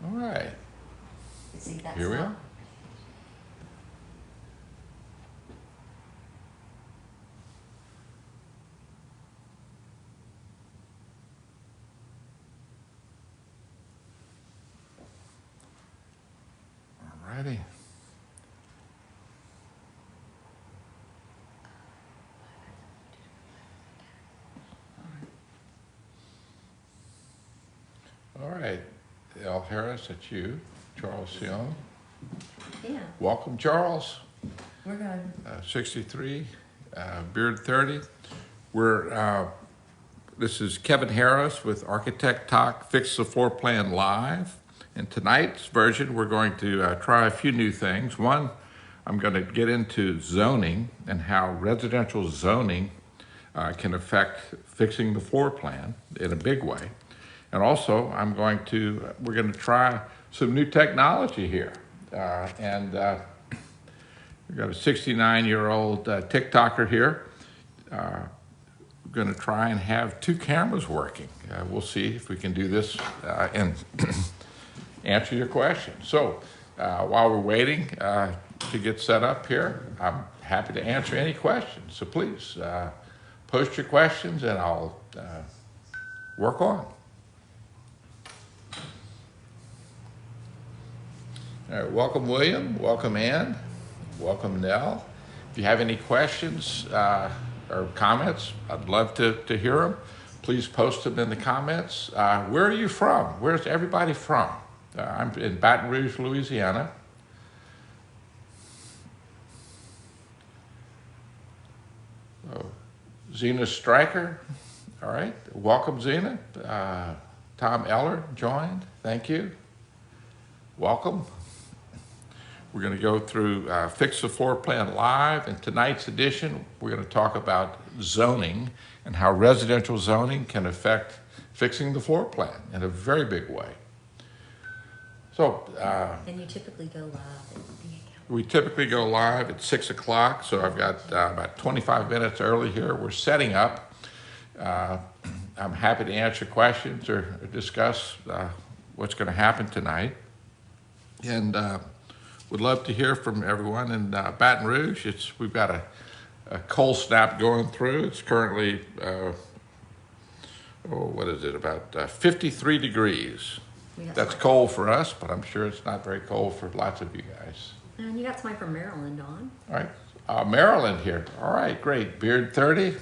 All right. See, that's Here we are. All righty. All right. Al Harris, that's you. Charles Sion. Yeah, Welcome, Charles. we're good. 63, Beard 30. This is Kevin Harris with Architect Talk Fix the Floor Plan Live. In tonight's version, we're going to try a few new things. One, I'm going to get into zoning and how residential zoning can affect fixing the floor plan in a big way. And also, we're going to try some new technology here. We've got a 69-year-old TikToker here. We're going to try and have two cameras working. We'll see if we can do this and answer your questions. So while we're waiting to get set up here, I'm happy to answer any questions. So please post your questions and I'll work on. All right, welcome, William. Welcome, Ann. Welcome, Nell. If you have any questions or comments, I'd love to hear them. Please post them in the comments. Where are you from? Where's everybody from? I'm in Baton Rouge, Louisiana. Oh, Zena Stryker. All right. Welcome, Zena. Tom Eller joined. Thank you. Welcome. We're going to go through Fix the Floor Plan Live. In tonight's edition, we're going to talk about zoning and how residential zoning can affect fixing the floor plan in a very big way. So And you typically go live. we typically go live at 6 o'clock, so I've got about 25 minutes early here. We're setting up. I'm happy to answer questions or discuss what's going to happen tonight. And would love to hear from everyone in Baton Rouge. We've got a cold snap going through. It's currently, about 53 degrees. That's cold for us, but I'm sure it's not very cold for lots of you guys. And you got somebody from Maryland on. All right, Maryland here. All right, great. Beard 30,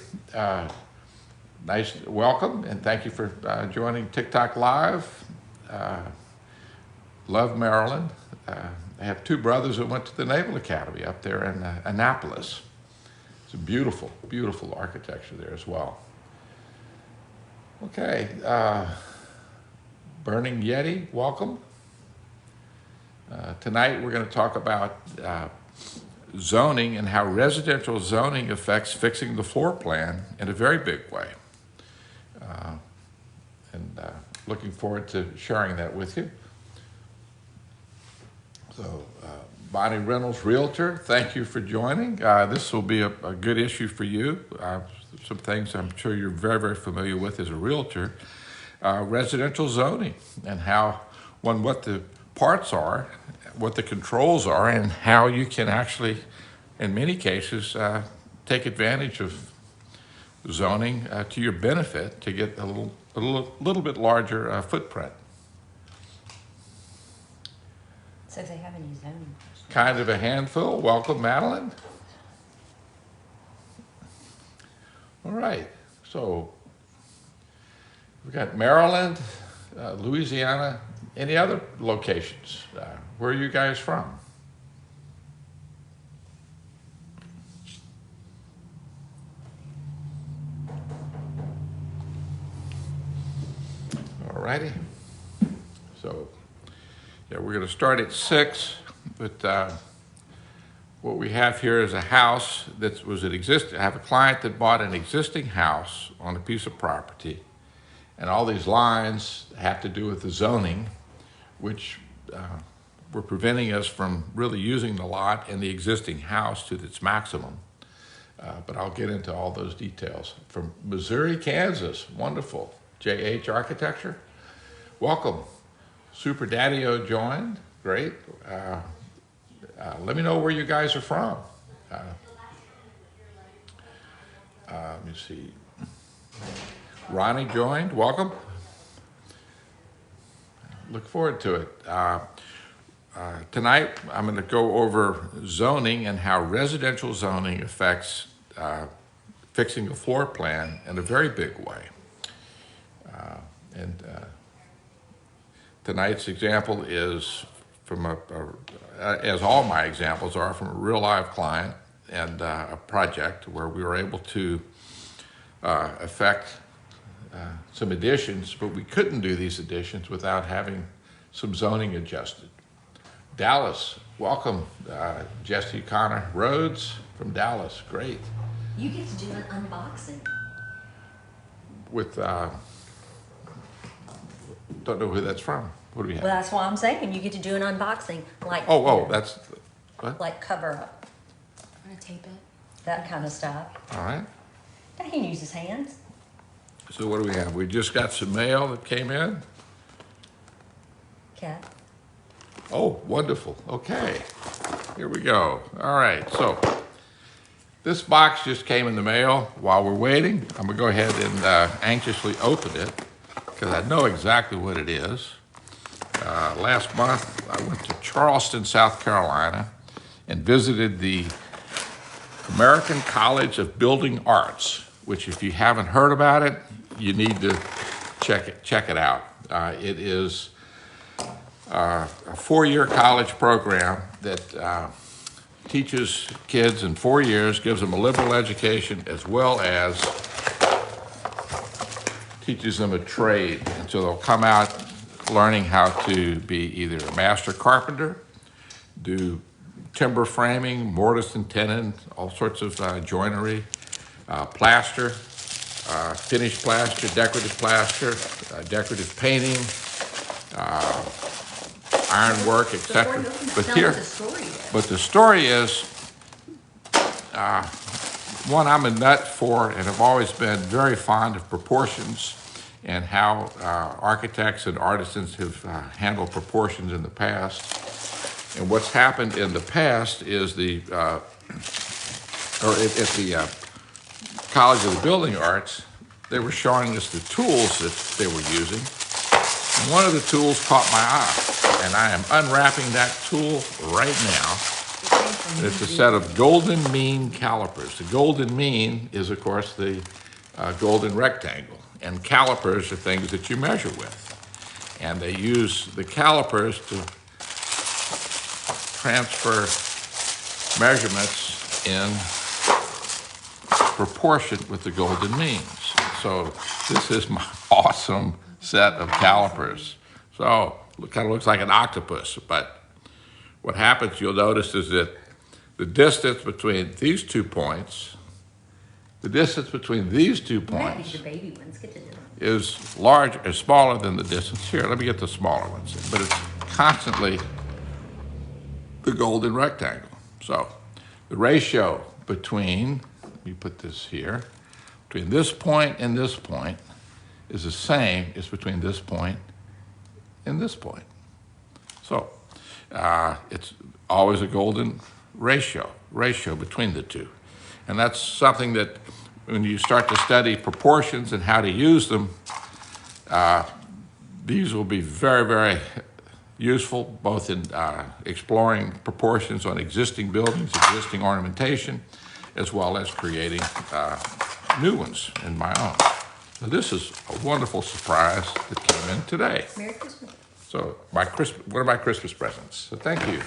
nice, welcome, and thank you for joining TikTok Live. Love Maryland. I have two brothers who went to the Naval Academy up there in Annapolis. It's a beautiful, beautiful architecture there as well. Okay, Burning Yeti, welcome. Tonight we're going to talk about zoning and how residential zoning affects fixing the floor plan in a very big way. Looking forward to sharing that with you. So, Bonnie Reynolds, Realtor, thank you for joining. This will be a good issue for you. Some things I'm sure you're very, very familiar with as a realtor. Residential zoning and what the parts are, what the controls are, and how you can actually, in many cases, take advantage of zoning to your benefit to get a little bit larger footprint. So if they have any zoning questions. Kind of a handful. Welcome, Madeline. All right. So we've got Maryland, Louisiana. Any other locations? Where are you guys from? All righty. So yeah, we're going to start at 6, but what we have here is a house that was an existing. I have a client that bought an existing house on a piece of property, and all these lines have to do with the zoning, which were preventing us from really using the lot and the existing house to its maximum. But I'll get into all those details. From Missouri, Kansas, wonderful. JH Architecture, welcome. Super Daddy-O joined. Great. Let me know where you guys are from. Let me see. Ronnie joined. Welcome. Look forward to it. Tonight, I'm going to go over zoning and how residential zoning affects fixing a floor plan in a very big way. Tonight's example is from as all my examples are, from a real live client and a project where we were able to affect some additions, but we couldn't do these additions without having some zoning adjusted. Dallas, welcome. Jesse Connor Rhodes from Dallas, great. You get to do an unboxing. With, don't know who that's from. What do we have? Well, that's why I'm saying you get to do an unboxing, like That's, what? like cover up, I'm gonna tape it. that kind of stuff. All right. He can use his hands. So what do we have? We just got some mail that came in. Cat. Oh, wonderful. Okay, here we go. All right, so this box just came in the mail. While we're waiting, I'm gonna go ahead and anxiously open it because I know exactly what it is. Last month, I went to Charleston, South Carolina, and visited the American College of Building Arts, which if you haven't heard about it, you need to check it out. It is a 4-year college program that teaches kids in 4 years, gives them a liberal education, as well as teaches them a trade. And so they'll come out learning how to be either a master carpenter, do timber framing, mortise and tenon, all sorts of joinery, plaster, finished plaster, decorative painting, ironwork, etc. But the story is, one I'm a nut for, and have always been very fond of proportions and how architects and artisans have handled proportions in the past. And what's happened in the past is at the College of the Building Arts, they were showing us the tools that they were using. And one of the tools caught my eye, and I am unwrapping that tool right now. It's a set of golden mean calipers. The golden mean is, of course, the golden rectangle, and calipers are things that you measure with. And they use the calipers to transfer measurements in proportion with the golden means. So this is my awesome set of calipers. So it kind of looks like an octopus, but what happens, you'll notice, is that the distance between these 2 points, is smaller than the distance here. Let me get the smaller ones in, but it's constantly the golden rectangle. So the ratio between, let me put this here, between this point and this point is the same as between this point and this point. So it's always a golden ratio between the two. And that's something that when you start to study proportions and how to use them, these will be very, very useful, both in exploring proportions on existing buildings, existing ornamentation, as well as creating new ones in my own. So this is a wonderful surprise that came in today. Merry Christmas. So one of my Christmas presents. So thank you.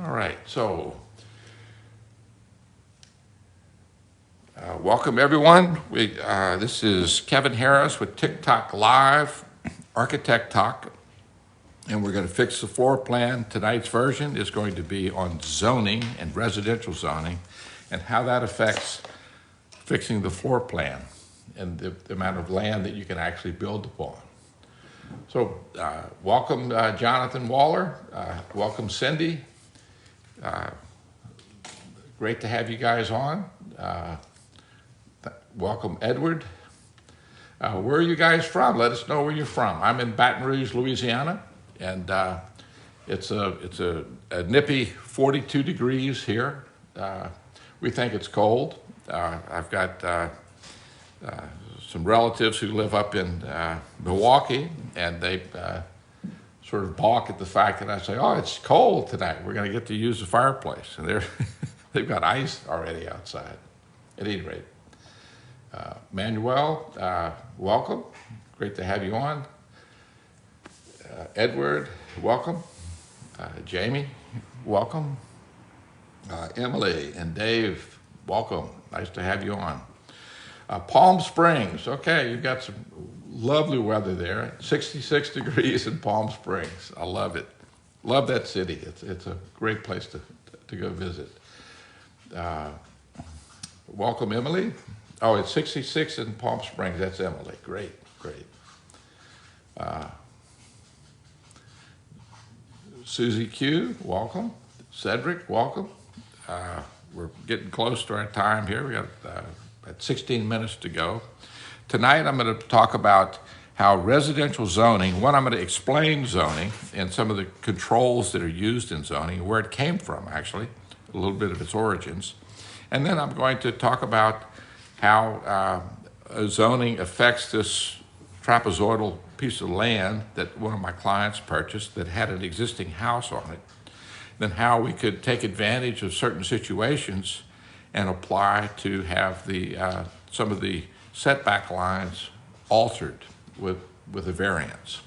All right, so welcome everyone. This is Kevin Harris with TikTok Live, Architect Talk, and we're going to fix the floor plan. Tonight's version is going to be on zoning and residential zoning and how that affects fixing the floor plan and the amount of land that you can actually build upon. So welcome Jonathan Waller, welcome Cindy. Great to have you guys on. Welcome, Edward. Where are you guys from? Let us know where you're from. I'm in Baton Rouge, Louisiana, and it's a nippy 42 degrees here. We think it's cold. I've got some relatives who live up in Milwaukee, and they sort of balk at the fact that I say, "Oh, it's cold tonight. We're going to get to use the fireplace," and they've got ice already outside. At any rate, Manuel, welcome. Great to have you on. Edward, welcome. Jamie, welcome. Emily and Dave, welcome. Nice to have you on. Palm Springs, okay, you've got some lovely weather there. 66 degrees in Palm Springs. I love it. Love that city. It's a great place to go visit. Welcome, Emily. Oh, it's 66 in Palm Springs. That's Emily. Great, great. Susie Q, welcome. Cedric, welcome. We're getting close to our time here. We got about 16 minutes to go. Tonight I'm going to talk about how residential zoning, I'm going to explain zoning and some of the controls that are used in zoning, where it came from actually, a little bit of its origins. And then I'm going to talk about how zoning affects this trapezoidal piece of land that one of my clients purchased that had an existing house on it. Then how we could take advantage of certain situations and apply to have the some of the setback lines altered with a variance.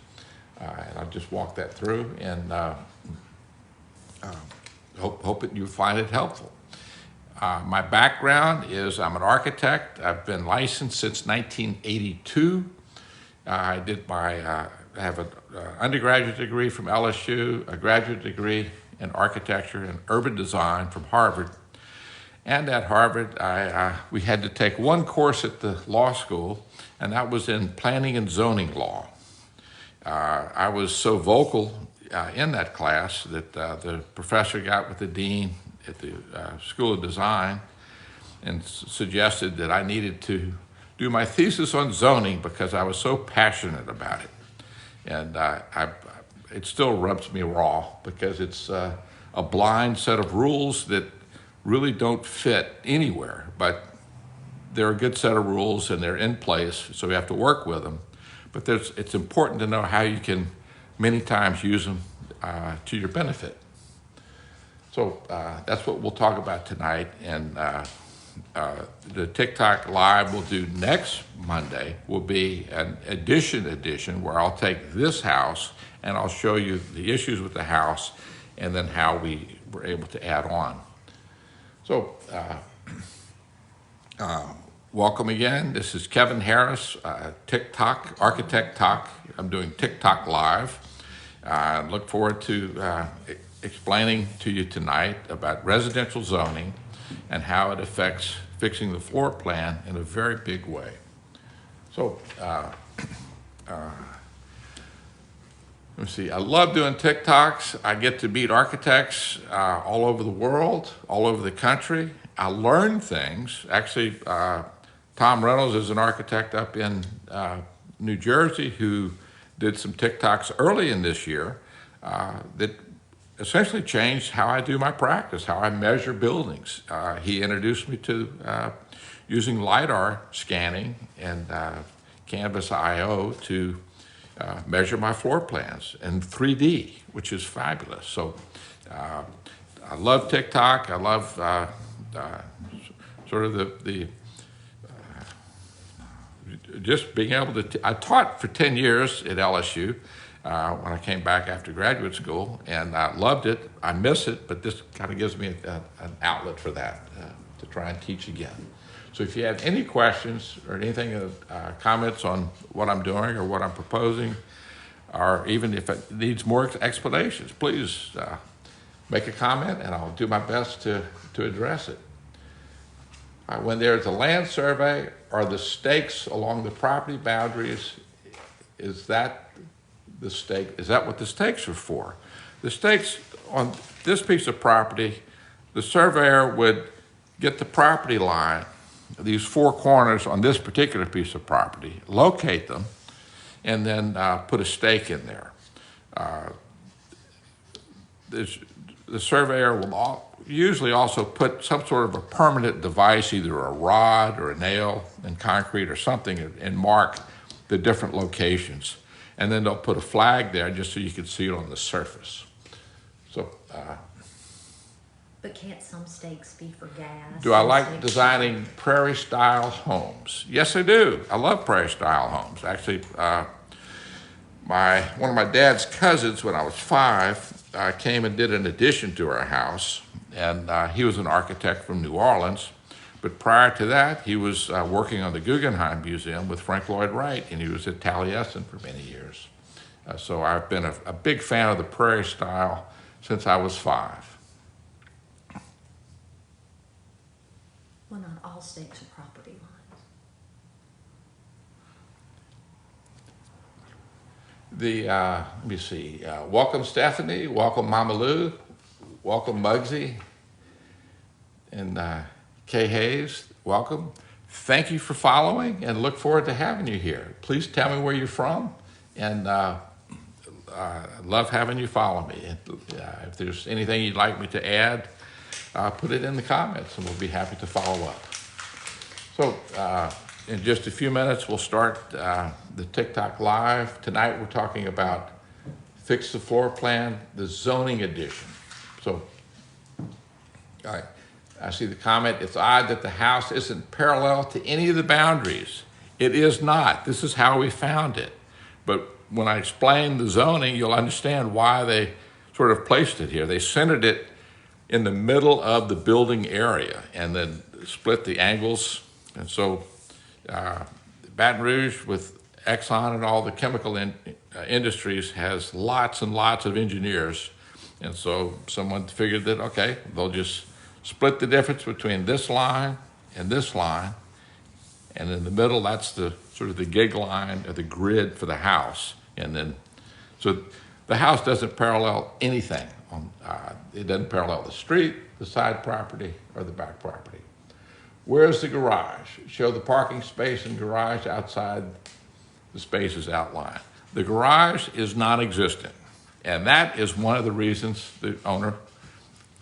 And I'll just walk that through and hope that you find it helpful. My background is I'm an architect. I've been licensed since 1982. I have an undergraduate degree from LSU, a graduate degree in architecture and urban design from Harvard. And at Harvard, we had to take one course at the law school, and that was in planning and zoning law. I was so vocal in that class that the professor got with the dean at the School of Design and suggested that I needed to do my thesis on zoning because I was so passionate about it. And it still rubs me raw because it's a blind set of rules that really don't fit anywhere, but they're a good set of rules and they're in place, so we have to work with them. But it's important to know how you can many times use them to your benefit. So that's what we'll talk about tonight, and the TikTok Live we'll do next Monday will be an edition where I'll take this house and I'll show you the issues with the house and then how we were able to add on. So welcome again. This is Kevin Harris, TikTok, Architect Talk. I'm doing TikTok Live. I look forward to explaining to you tonight about residential zoning and how it affects fixing the floor plan in a very big way. So let me see, I love doing TikToks. I get to meet architects all over the world, all over the country. I learn things. Actually, Tom Reynolds is an architect up in New Jersey who did some TikToks early in this year that essentially changed how I do my practice, how I measure buildings. He introduced me to using LiDAR scanning and Canvas IO to measure my floor plans in 3D, which is fabulous. So I love TikTok. I love sort of the just being able to, I taught for 10 years at LSU when I came back after graduate school, and I loved it. I miss it, but this kind of gives me an outlet for that, to try and teach again. So if you have any questions or anything, comments on what I'm doing or what I'm proposing, or even if it needs more explanations, please make a comment and I'll do my best to address it. When there's a land survey, are the stakes along the property boundaries, is that the stake? Is that what the stakes are for? The stakes on this piece of property, the surveyor would get the property line, these four corners on this particular piece of property, locate them, and then put a stake in there. The surveyor will usually also put some sort of a permanent device, either a rod or a nail in concrete or something, and mark the different locations. And then they'll put a flag there just so you can see it on the surface. So, But can't some stakes be for gas? do I Some like stakes- designing prairie-style homes? Yes, I do. I love prairie-style homes. Actually, one of my dad's cousins, when I was 5, came and did an addition to our house, and he was an architect from New Orleans. But prior to that, he was working on the Guggenheim Museum with Frank Lloyd Wright, and he was at Taliesin for many years. So I've been a big fan of the prairie style since I was 5. Well, not all stakes are property lines. Let me see, welcome Stephanie, welcome Mama Lou, welcome Muggsy, and Kay Hayes, welcome. Thank you for following, and look forward to having you here. Please tell me where you're from, and I love having you follow me. And, if there's anything you'd like me to add, put it in the comments, and we'll be happy to follow up. So in just a few minutes, we'll start the TikTok Live. Tonight, we're talking about Fix the Floor Plan, the zoning edition. So I see the comment, it's odd that the house isn't parallel to any of the boundaries. It is not. This is how we found it. But when I explain the zoning, you'll understand why they sort of placed it here. They centered it in the middle of the building area and then split the angles. And so Baton Rouge, with Exxon and all the chemical industries, has lots and lots of engineers. And so someone figured that, okay, they'll just split the difference between this line and this line. And in the middle, that's the sort of the gig line or the grid for the house. And then, so the house doesn't parallel anything. It doesn't parallel the street, the side property, or the back property. Where's the garage? Show the parking space and garage outside the spaces outlined. The garage is non-existent, and that is one of the reasons the owner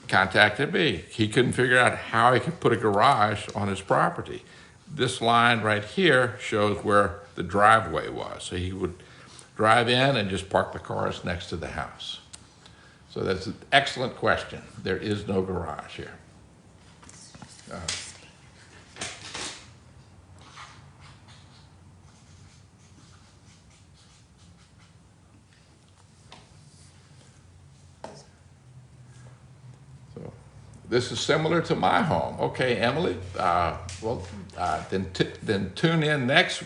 contacted me. He couldn't figure out how he could put a garage on his property. This line right here shows where the driveway was, so he would drive in and just park the cars next to the house. So that's an excellent question. There is no garage here. This is similar to my home. Okay, Emily, then tune in next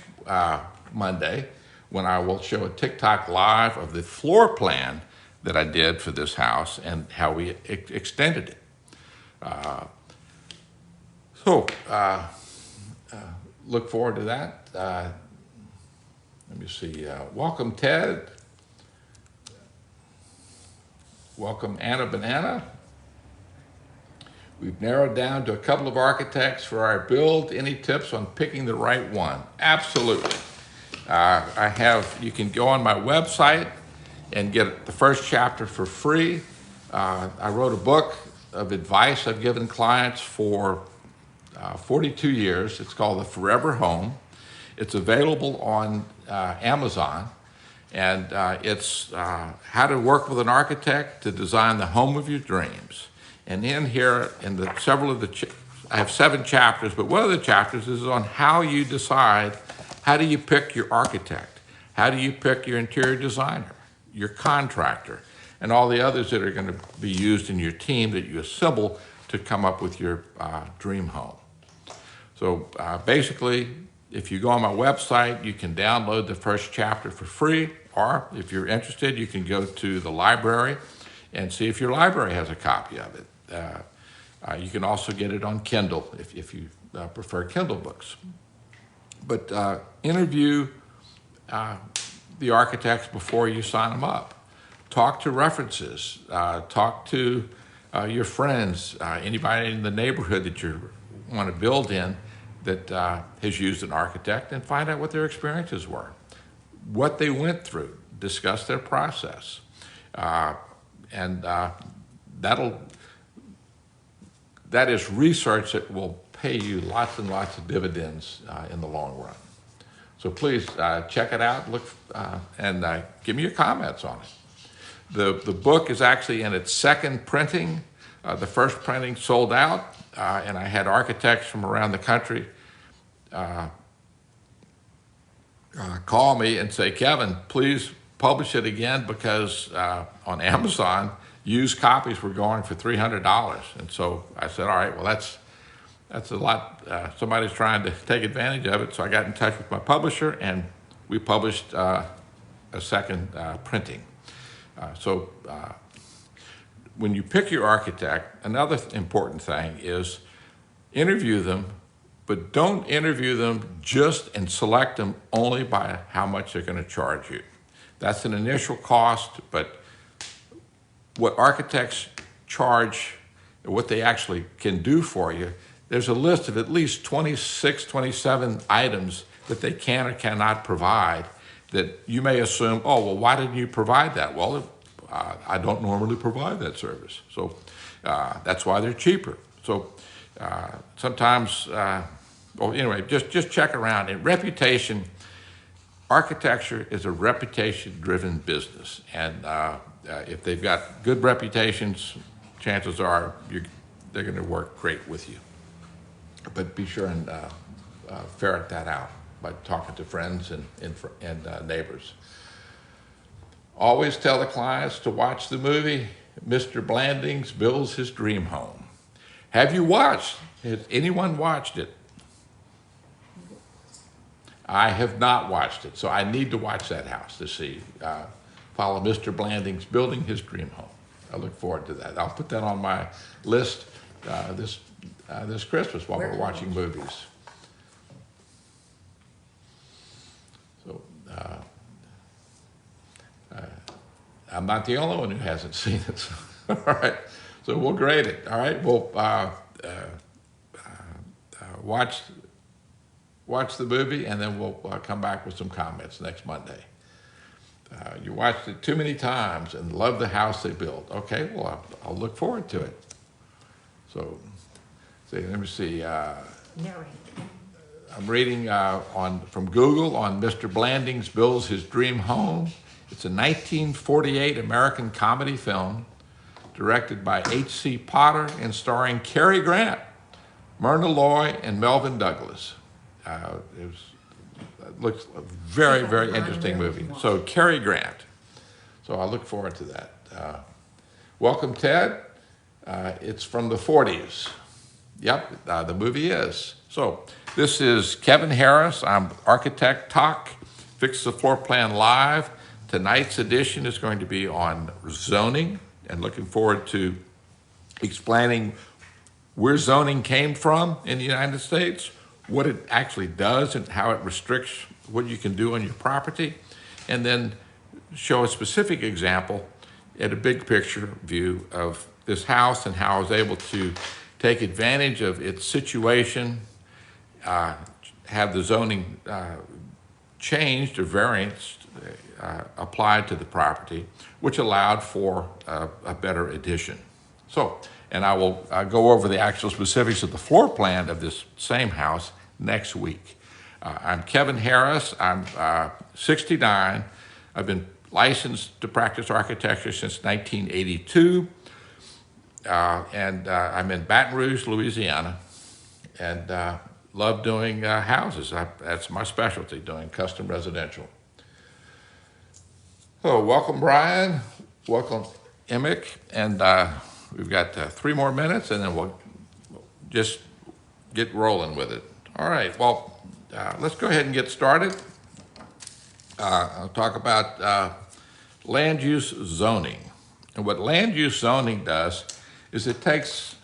Monday when I will show a TikTok Live of the floor plan that I did for this house and how we extended it. Look forward to that. Let me see. Welcome, Ted. Welcome, Anna Banana. We've narrowed down to a couple of architects for our build. Any tips on picking the right one? Absolutely. You can go on my website and get the first chapter for free. I wrote a book of advice I've given clients for 42 years. It's called The Forever Home. It's available on Amazon. And it's how to work with an architect to design the home of your dreams. And in here, I have 7 chapters, but one of the chapters is on how you decide, how do you pick your architect? How do you pick your interior designer, your contractor, and all the others that are going to be used in your team that you assemble to come up with your dream home. So basically, if you go on my website, you can download the first chapter for free, or if you're interested, you can go to the library and see if your library has a copy of it. You can also get it on Kindle if you prefer Kindle books. But interview the architects before you sign them up. Talk to references. Talk to your friends, anybody in the neighborhood that you want to build in. that has used an architect and find out what their experiences were, what they went through, discuss their process. And that is research that will pay you lots and lots of dividends in the long run. So please check it out, look, and give me your comments on it. The book is actually in its second printing. The first printing sold out, and I had architects from around the country call me and say, Kevin, please publish it again, because on Amazon, used copies were going for $300. And so I said, all right, well, that's a lot. Somebody's trying to take advantage of it. So I got in touch with my publisher, and we published a second printing. So when you pick your architect, another important thing is interview them, but don't interview them just and select them only by how much they're going to charge you. That's an initial cost, but what architects charge, what they actually can do for you, there's a list of at least 26, 27 items that they can or cannot provide that you may assume, oh, well, why didn't you provide that? Well, I don't normally provide that service. So that's why they're cheaper. So sometimes, well, anyway, just check around. And reputation, architecture is a reputation-driven business. And if they've got good reputations, chances are they're going to work great with you. But be sure and ferret that out by talking to friends and neighbors. Always tell the clients to watch the movie, Mr. Blandings Builds His Dream Home. Have you watched? Has anyone watched it? I have not watched it, so I need to watch that house to see. Follow Mr. Blandings Building His Dream Home. I look forward to that. I'll put that on my list this Christmas while we're watching movies. So I'm not the only one who hasn't seen it. So, all right, so we'll grade it. All right, we'll watch the movie, and then we'll come back with some comments next Monday. You watched it too many times and love the house they built. Okay, well, I'll look forward to it. So, let me see. I'm reading from Google on Mr. Blandings Builds His Dream Home. It's a 1948 American comedy film directed by H.C. Potter and starring Cary Grant, Myrna Loy, and Melvin Douglas. It looks a very, very interesting movie. So Cary Grant. So I look forward to that. Welcome, Ted. It's from the 40s. Yep, the movie is. So this is Kevin Harris. I'm Architect Talk, Fix the Floor Plan Live. Tonight's edition is going to be on zoning, and looking forward to explaining where zoning came from in the United States, what it actually does and how it restricts what you can do on your property, and then show a specific example at a big picture view of this house and how I was able to take advantage of its situation, have the zoning changed or variance applied to the property, which allowed for a better addition. So, and I will go over the actual specifics of the floor plan of this same house next week. I'm Kevin Harris. I'm 69. I've been licensed to practice architecture since 1982. And I'm in Baton Rouge, Louisiana, and love doing houses. That's my specialty, doing custom residential. So welcome, Brian. Welcome, Emick. And we've got 3 more minutes, and then we'll just get rolling with it. All right, well, let's go ahead and get started. I'll talk about land use zoning. And what land use zoning does is it takes,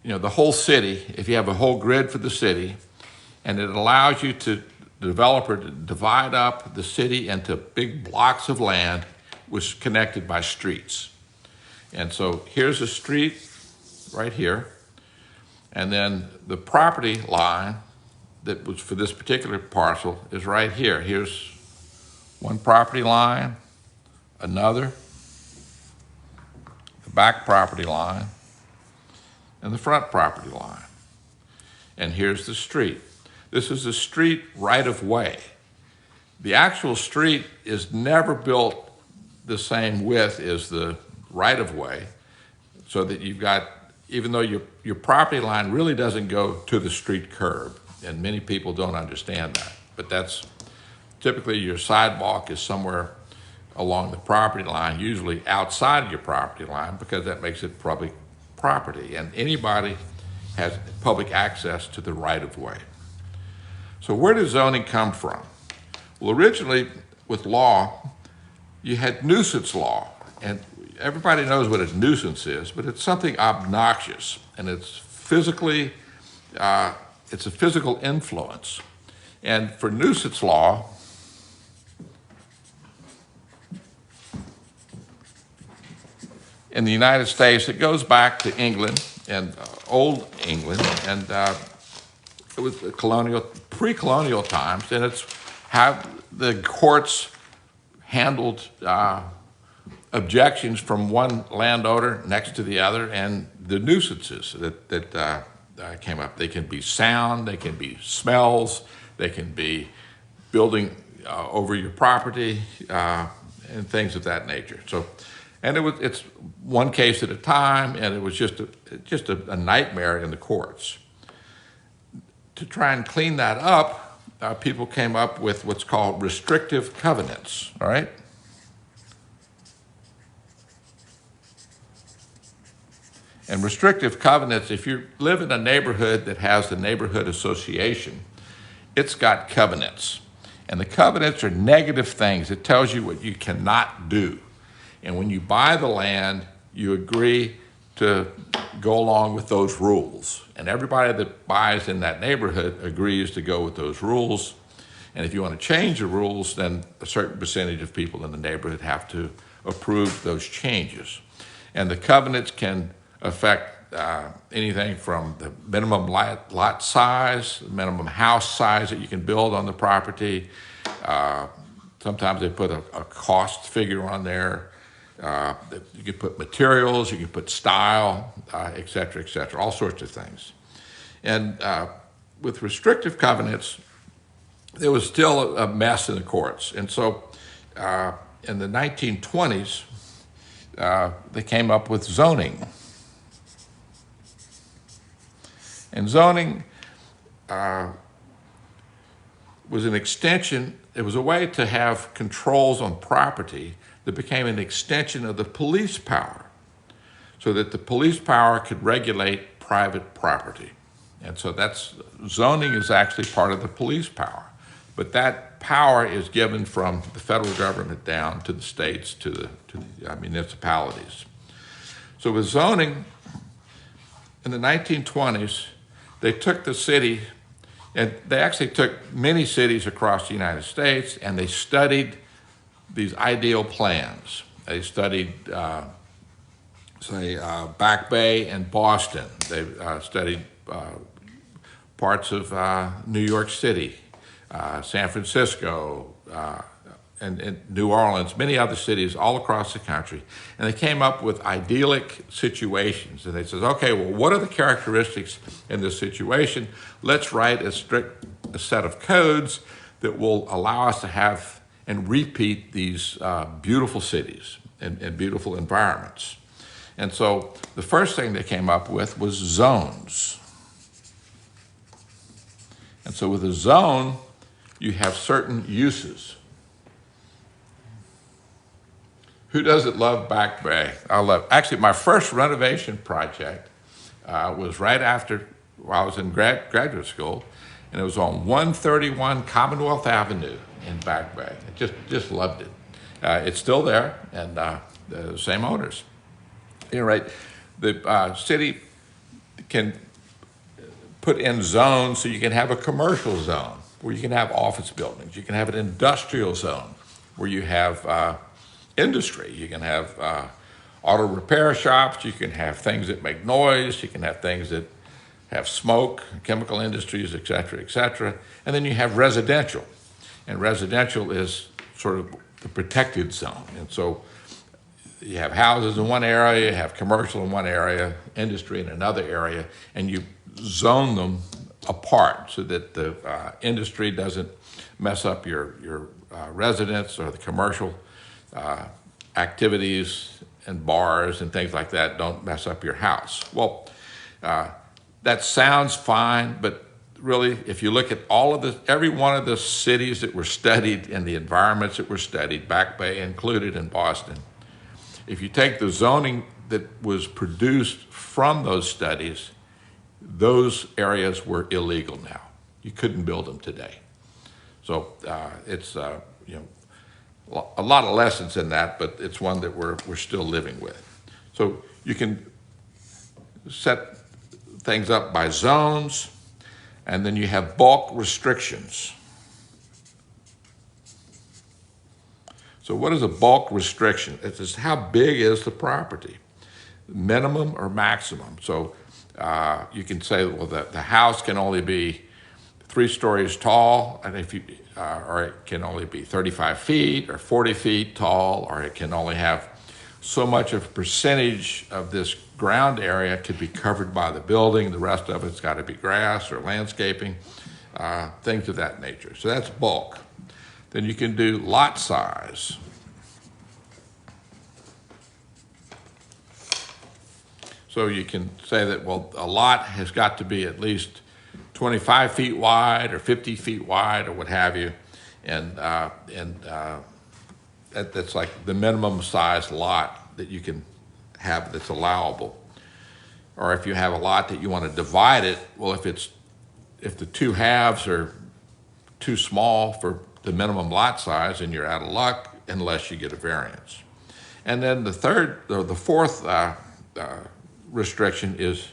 the whole city, if you have a whole grid for the city, and it allows you to, the developer, to divide up the city into big blocks of land which are connected by streets. And so here's a street right here, And then the property line that was for this particular parcel is right here. Here's one property line, another, the back property line, and the front property line. And here's the street. This is the street right-of-way. The actual street is never built the same width as the right-of-way, so that you've got, even though your property line really doesn't go to the street curb, and many people don't understand that, but that's typically your sidewalk is somewhere along the property line, usually outside your property line, because that makes it public property, and anybody has public access to the right-of-way. So where does zoning come from? Well, originally with law, you had nuisance law, and everybody knows what a nuisance is, but it's something obnoxious, and it's physically, it's a physical influence. And for nuisance law, in the United States, it goes back to England and old England, and it was pre-colonial times, and it's how the courts handled objections from one landowner next to the other, and the nuisances that came up. They can be sound, they can be smells, they can be building over your property, and things of that nature. So, and it's one case at a time, and it was just a nightmare in the courts. To try and clean that up, people came up with what's called restrictive covenants, all right? And restrictive covenants, if you live in a neighborhood that has the neighborhood association, it's got covenants. And the covenants are negative things. It tells you what you cannot do. And when you buy the land, you agree to go along with those rules. And everybody that buys in that neighborhood agrees to go with those rules. And if you want to change the rules, then a certain percentage of people in the neighborhood have to approve those changes. And the covenants can affect anything from the minimum lot size, the minimum house size that you can build on the property. Sometimes they put a cost figure on there. You can put materials, you can put style, et cetera, all sorts of things. And with restrictive covenants, there was still a mess in the courts. And so in the 1920s, they came up with zoning. And zoning was an extension, it was a way to have controls on property that became an extension of the police power, so that the police power could regulate private property. And so zoning is actually part of the police power. But that power is given from the federal government down to the states, to the municipalities. So with zoning, in the 1920s, they took the city, and they actually took many cities across the United States, and they studied these ideal plans. They studied, Back Bay and Boston. They studied parts of New York City, San Francisco, and New Orleans, many other cities all across the country. And they came up with idyllic situations. And they said, okay, well, what are the characteristics in this situation? Let's write a set of codes that will allow us to have and repeat these beautiful cities and beautiful environments. And so the first thing they came up with was zones. And so with a zone, you have certain uses. Who doesn't love Back Bay? Actually, my first renovation project was right after, while I was in graduate school, and it was on 131 Commonwealth Avenue in Back Bay. I just loved it. It's still there, and the same owners. Anyway, the city can put in zones so you can have a commercial zone where you can have office buildings. You can have an industrial zone where you have industry. You can have auto repair shops. You can have things that make noise. You can have things that have smoke, chemical industries, et cetera, et cetera. And then you have residential. And residential is sort of the protected zone. And so you have houses in one area, you have commercial in one area, industry in another area, and you zone them apart so that the industry doesn't mess up your residents, or the commercial activities and bars and things like that don't mess up your house. Well, that sounds fine, but really, if you look at all of every one of the cities that were studied and the environments that were studied, Back Bay included in Boston, if you take the zoning that was produced from those studies, those areas were illegal now. You couldn't build them today. So it's you know, a lot of lessons in that, but it's one that we're still living with. So you can set things up by zones, and then you have bulk restrictions. So what is a bulk restriction? It's just how big is the property, minimum or maximum. So you can say, well, the house can only be 3 stories tall, and if you, or it can only be 35 feet or 40 feet tall, or it can only have so much of a percentage of this ground area could be covered by the building. The rest of it's got to be grass or landscaping, things of that nature. So that's bulk. Then you can do lot size. So you can say that, well, a lot has got to be at least 25 feet wide or 50 feet wide or what have you. And that's like the minimum size lot that you can have that's allowable. Or if you have a lot that you want to divide it, well, if the 2 halves are too small for the minimum lot size, then you're out of luck unless you get a variance. And then the fourth restriction is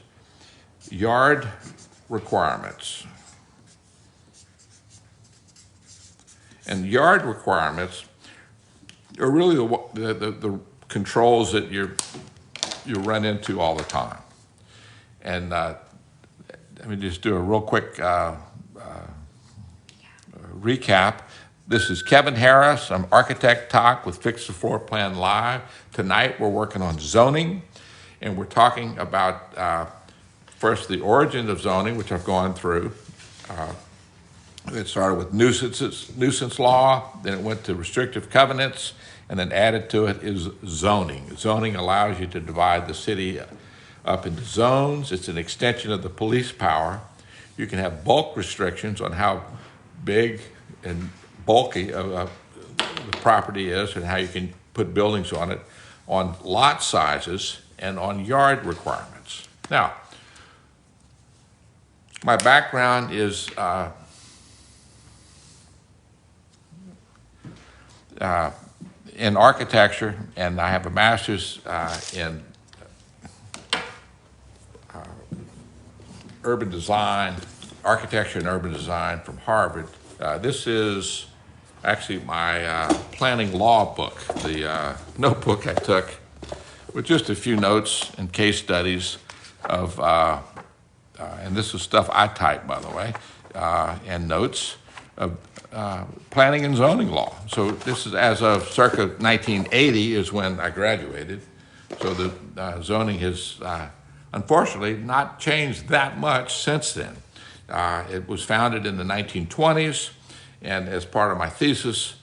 yard requirements. And yard requirements are really the controls that you run into all the time. And let me just do a real quick recap. This is Kevin Harris. I'm Architect Talk with Fix the Floor Plan Live. Tonight we're working on zoning, and we're talking about first the origin of zoning, which I've gone through. It started with nuisance law, then it went to restrictive covenants, and then added to it is zoning. Zoning allows you to divide the city up into zones. It's an extension of the police power. You can have bulk restrictions on how big and bulky the property is and how you can put buildings on it, on lot sizes, and on yard requirements. Now, my background is in architecture, and I have a master's in urban design, architecture and urban design from Harvard. This is actually my planning law book, the notebook I took with just a few notes and case studies of, and this is stuff I typed, by the way, and notes of planning and zoning law. So this is as of circa 1980 is when I graduated. So the zoning has unfortunately not changed that much since then. It was founded in the 1920s, and as part of my thesis,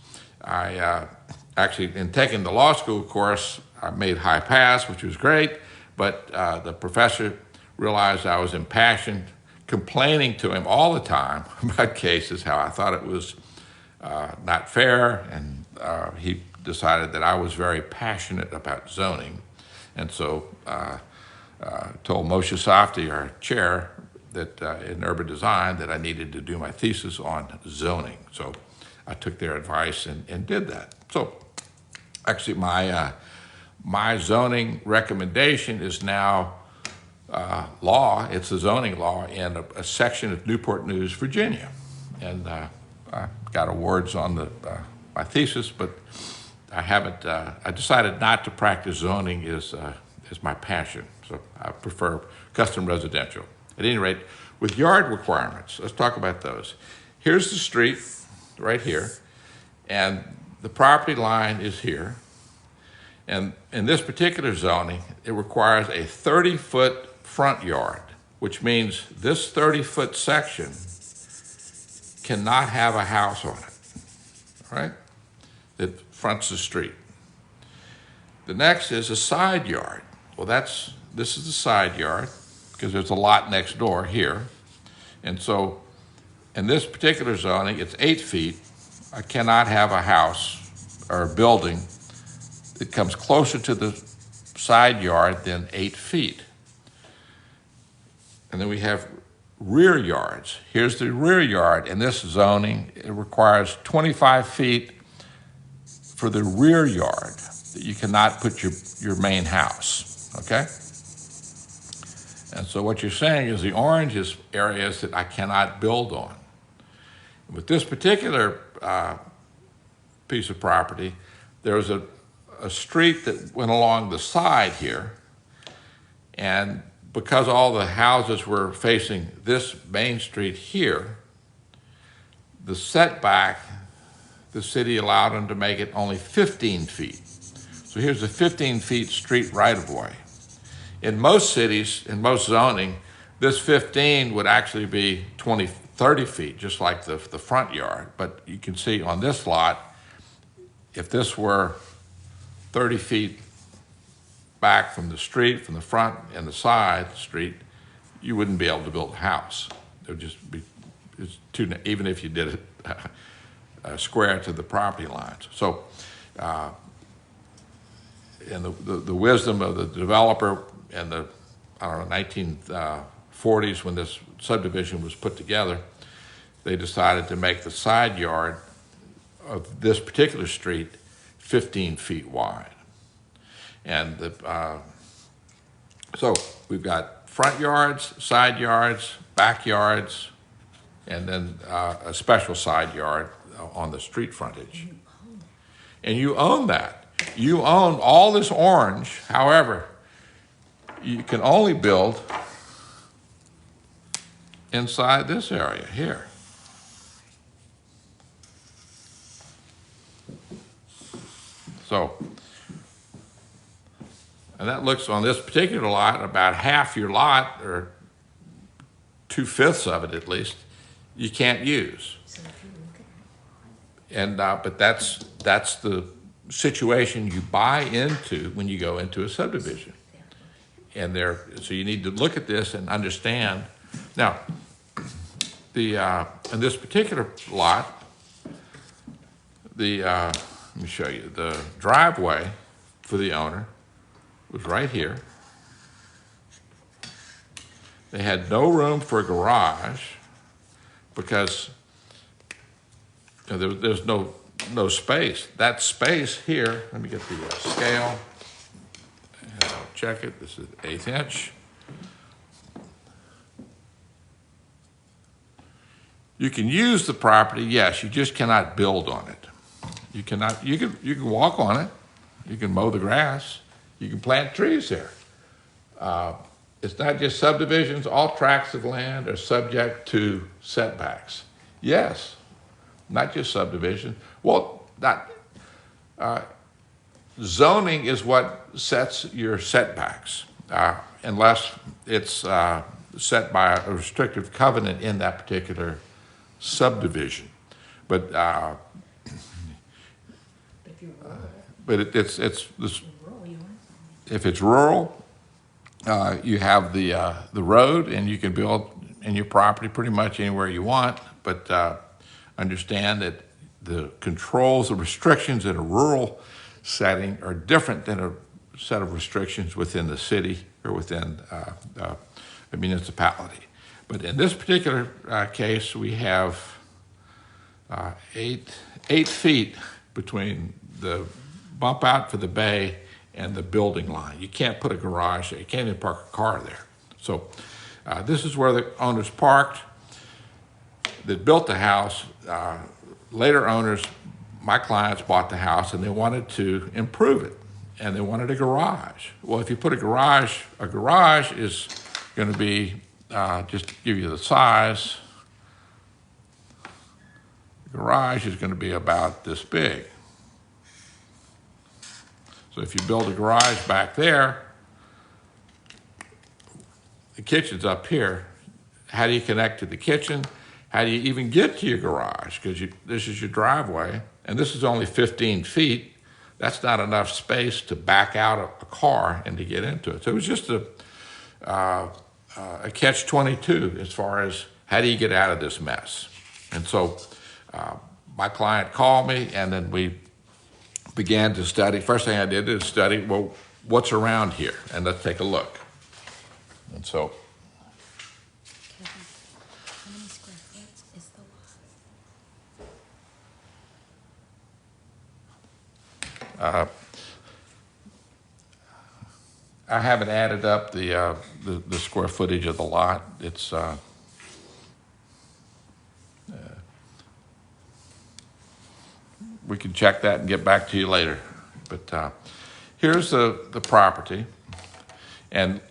I actually, in taking the law school course, I made high pass, which was great, but the professor realized I was impassioned, complaining to him all the time about cases, how I thought it was not fair, and he decided that I was very passionate about zoning, and so told Moshe Safdie, our chair, that in urban design, that I needed to do my thesis on zoning. So I took their advice and did that. So actually my zoning recommendation is now law. It's a zoning law in a section of Newport News, Virginia. And I got awards on my thesis, but I haven't, I decided not to practice zoning is my passion. So I prefer custom residential. At any rate, with yard requirements, let's talk about those. Here's the street right here, and the property line is here. And in this particular zoning, it requires a 30-foot front yard, which means this 30-foot section cannot have a house on it, all right? That fronts the street. The next is a side yard. Well, this is the side yard because there's a lot next door here. And so in this particular zoning, it's 8 feet. I cannot have a house or a building that comes closer to the side yard than 8 feet. And then we have rear yards. Here's the rear yard. In this zoning, it requires 25 feet for the rear yard that you cannot put your main house, okay? And so what you're saying is the orange is areas that I cannot build on. With this particular piece of property, there was a street that went along the side here, and because all the houses were facing this main street here, the setback, the city allowed them to make it only 15 feet. So here's a 15 feet street right-of-way. In most cities, in most zoning, this 15 would actually be 30 feet, just like the front yard. But you can see on this lot, if this were 30 feet back from the street, from the front and the side street, you wouldn't be able to build a house. It would just be, it's too, even if you did it square to the property lines. So, and the wisdom of the developer in the, I don't know, 1940s when this subdivision was put together, they decided to make the side yard of this particular street 15 feet wide. And so we've got front yards, side yards, backyards, and then a special side yard on the street frontage. And you own that. You own all this orange. However, you can only build inside this area here. So, and that looks on this particular lot, about half your lot, or 2/5 of it at least, you can't use. And but that's the situation you buy into when you go into a subdivision. And so you need to look at this and understand. Now, in this particular lot, let me show you, the driveway for the owner was right here. They had no room for a garage because there's no space. That space here, let me get the scale, and I'll check it. This is 1/8 inch. You can use the property, yes, you just cannot build on it. You cannot, you can walk on it, you can mow the grass, you can plant trees there. It's not just subdivisions, all tracts of land are subject to setbacks. Yes, not just subdivision. Well, zoning is what sets your setbacks, unless it's set by a restrictive covenant in that particular subdivision. But if it's rural, you have the road, and you can build in your property pretty much anywhere you want. But understand that the controls, the restrictions in a rural setting are different than a set of restrictions within the city or within a municipality. But in this particular case, we have 8 feet between the bump out for the bay and the building line. You can't put a garage there. You can't even park a car there. So this is where the owners parked that built the house. Later owners, my clients, bought the house and they wanted to improve it, and they wanted a garage. Well, if you put a garage is going to be just to give you the size, the garage is going to be about this big. So if you build a garage back there, the kitchen's up here. How do you connect to the kitchen? How do you even get to your garage? Because this is your driveway, and this is only 15 feet. That's not enough space to back out a car and to get into it. So it was just a catch-22 as far as how do you get out of this mess. And so my client called me, and then we began to study. First thing I did is study, well, what's around here? And let's take a look. And so Kevin, how many square feet is the lot? I haven't added up the square footage of the lot. It's we can check that and get back to you later. But here's the property, and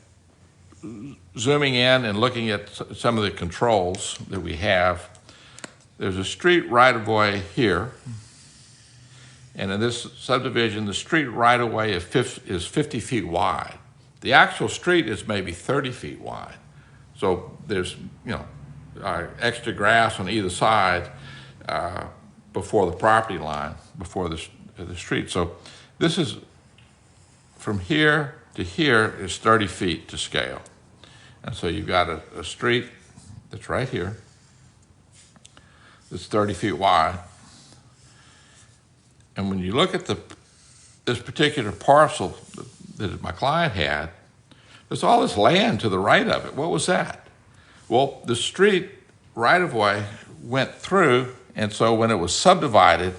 zooming in and looking at some of the controls that we have. There's a street right-of-way here, and in this subdivision, the street right-of-way is 50 feet wide. The actual street is maybe 30 feet wide. So there's, extra grass on either side before the property line, before the street. So this is, from here to here is 30 feet to scale. And so you've got a street that's right here, that's 30 feet wide. And when you look at this particular parcel that my client had, there's all this land to the right of it. What was that? Well, the street right-of-way went through, and so when it was subdivided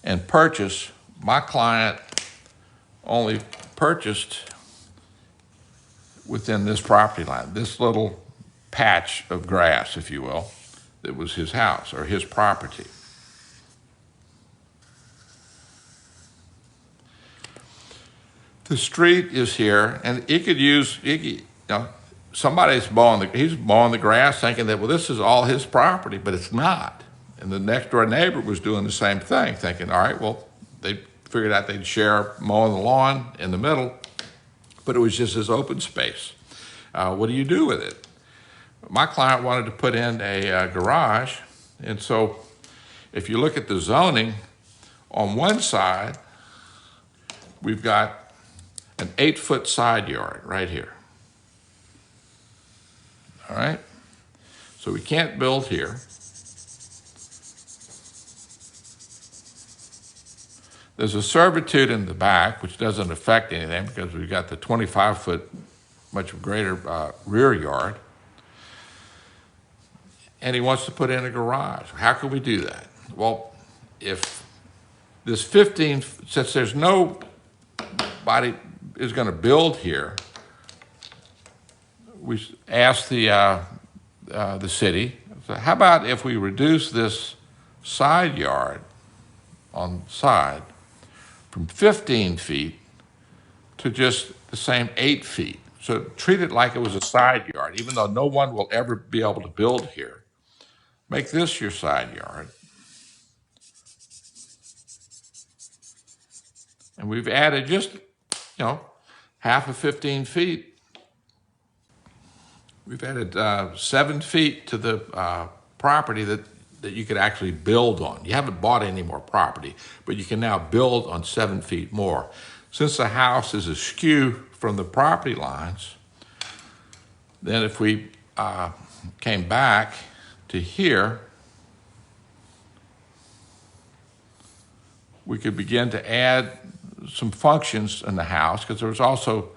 and purchased, my client only purchased within this property line, this little patch of grass, if you will, that was his house or his property. The street is here, and somebody's he's mowing the grass thinking that, well, this is all his property, but it's not. And the next door neighbor was doing the same thing, thinking, all right, well, they figured out they'd share mowing the lawn in the middle, but it was just his open space. What do you do with it? My client wanted to put in a garage, and so if you look at the zoning, on one side, we've got an 8-foot side yard right here. All right? So we can't build here. There's a servitude in the back, which doesn't affect anything because we've got the 25-foot, much greater rear yard. And he wants to put in a garage. How can we do that? Well, if this 15, since there's nobody is going to build here, we asked the city, so how about if we reduce this side yard on the side from 15 feet to just the same 8 feet? So treat it like it was a side yard, even though no one will ever be able to build here. Make this your side yard. And we've added just, half of 15 feet. We've added 7 feet to the property that you could actually build on. You haven't bought any more property, but you can now build on 7 feet more. Since the house is askew from the property lines, then if we came back to here, we could begin to add some functions in the house, because there was also,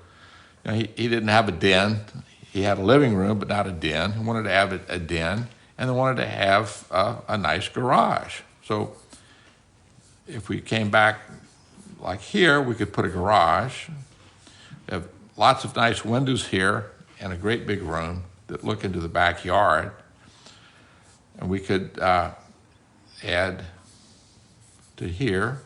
he didn't have a den. He had a living room, but not a den. He wanted to have a den, and they wanted to have a nice garage. So if we came back like here, we could put a garage. We have lots of nice windows here and a great big room that look into the backyard. And we could add to here,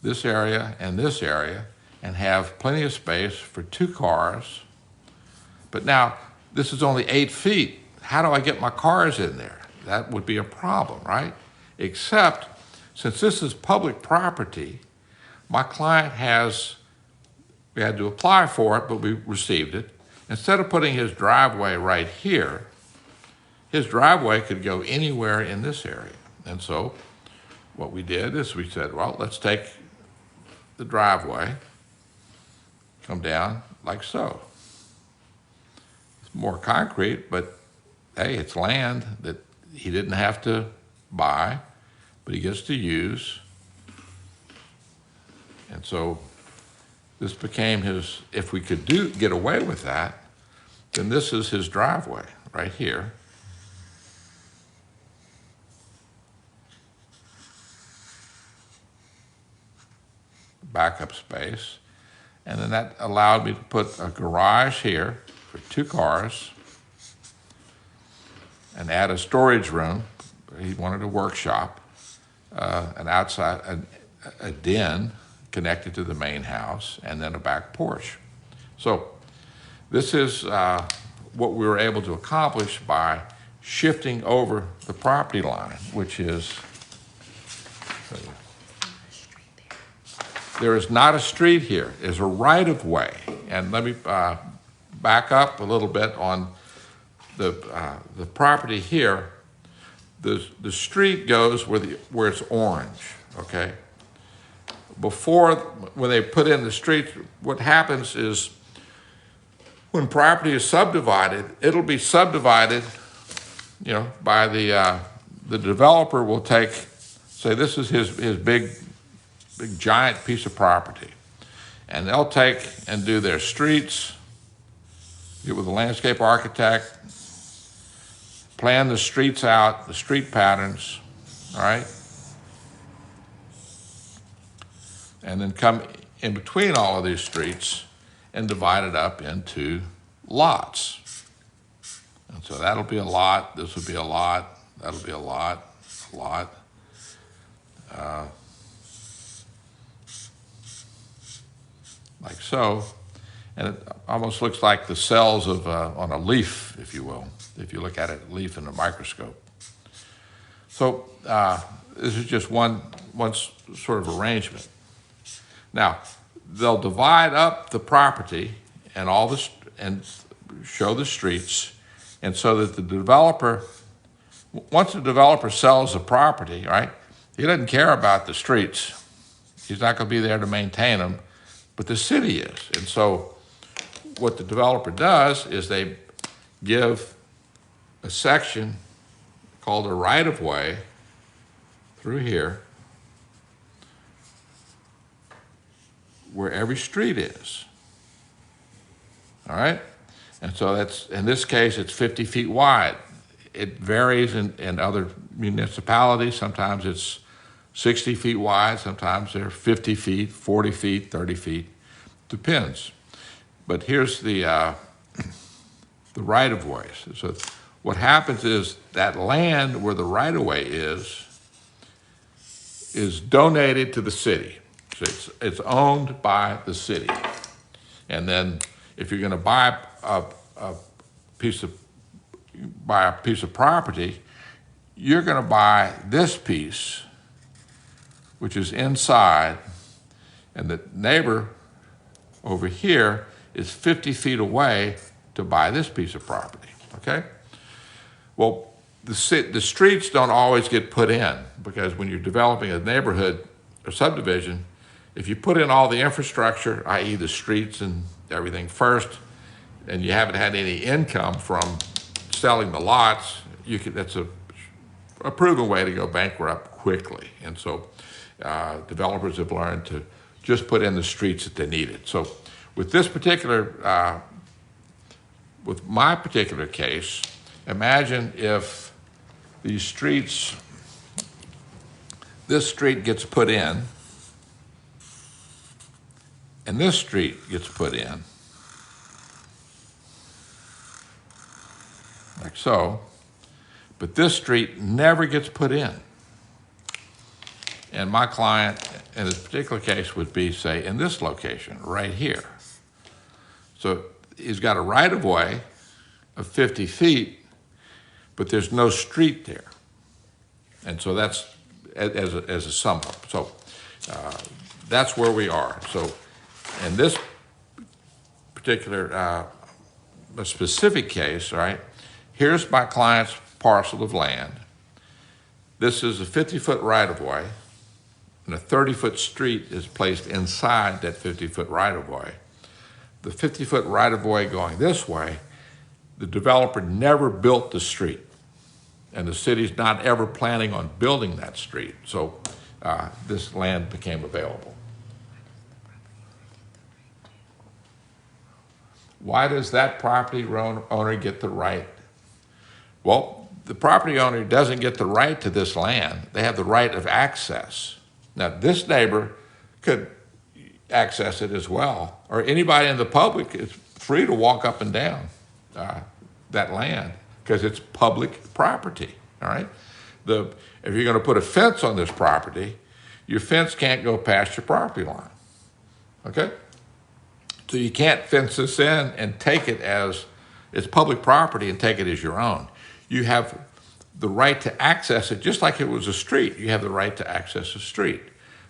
this area, and have plenty of space for 2 cars. But now, this is only 8 feet. How do I get my cars in there? That would be a problem, right? Except, since this is public property, my client we had to apply for it, but we received it. Instead of putting his driveway right here, his driveway could go anywhere in this area. And so what we did is we said, well, let's take the driveway, come down like so. It's more concrete, but hey, it's land that he didn't have to buy, but he gets to use. And so this became his, if we could get away with that, then this is his driveway right here. Backup space. And then that allowed me to put a garage here for 2 cars and add a storage room. He wanted a workshop, an outside, a den connected to the main house, and then a back porch. So this is what we were able to accomplish by shifting over the property line, which is, there is not a street here. There's a right-of-way. And let me back up a little bit on the property here. The street goes where it's orange, okay? Before, when they put in the street, what happens is when property is subdivided, it'll be subdivided, by the developer will take, say this is his big giant piece of property. And they'll take and do their streets, get with a landscape architect, plan the streets out, the street patterns, all right? And then come in between all of these streets and divide it up into lots. And so that'll be a lot, this will be a lot, that'll be a lot, like so. And it almost looks like the cells of on a leaf, if you will, if you look at it, leaf in a microscope. So this is just one sort of arrangement. Now, they'll divide up the property and and show the streets, and so that the developer, once the developer sells the property, right, he doesn't care about the streets. He's not going to be there to maintain them, but the city is. And so what the developer does is they give a section called a right-of-way through here where every street is, all right? And so that's, in this case, it's 50 feet wide. It varies in other municipalities. Sometimes it's 60 feet wide, sometimes they're 50 feet, 40 feet, 30 feet, depends. But here's the right-of-ways. So what happens is that land where the right-of-way is donated to the city. So it's owned by the city. And then if you're going to buy a piece of property, you're going to buy this piece, which is inside, and the neighbor over here is 50 feet away to buy this piece of property, okay? Well, the streets don't always get put in, because when you're developing a neighborhood or subdivision, if you put in all the infrastructure, i.e. the streets and everything first, and you haven't had any income from selling the lots, that's a proven way to go bankrupt quickly. And so developers have learned to just put in the streets that they needed. So with this particular, with my particular case, imagine if these streets, this street gets put in, and this street gets put in, like so, but this street never gets put in. And my client, in this particular case, would be, say, in this location, right here. So he's got a right-of-way, of 50 feet, but there's no street there. And so that's as a sum up. So that's where we are. So in this particular a specific case, right, here's my client's parcel of land. This is a 50-foot right-of-way, and a 30-foot street is placed inside that 50-foot right-of-way. The 50-foot right-of-way going this way, the developer never built the street, and the city's not ever planning on building that street, so this land became available. Why does that property owner get the right? Well, the property owner doesn't get the right to this land. They have the right of access. Now, this neighbor could access it as well, or anybody in the public is free to walk up and down that land because it's public property, all right? If you're going to put a fence on this property, your fence can't go past your property line, okay? So you can't fence this in and take it as it's public property and take it as your own. You have the right to access it just like it was a street. You have the right to access a street.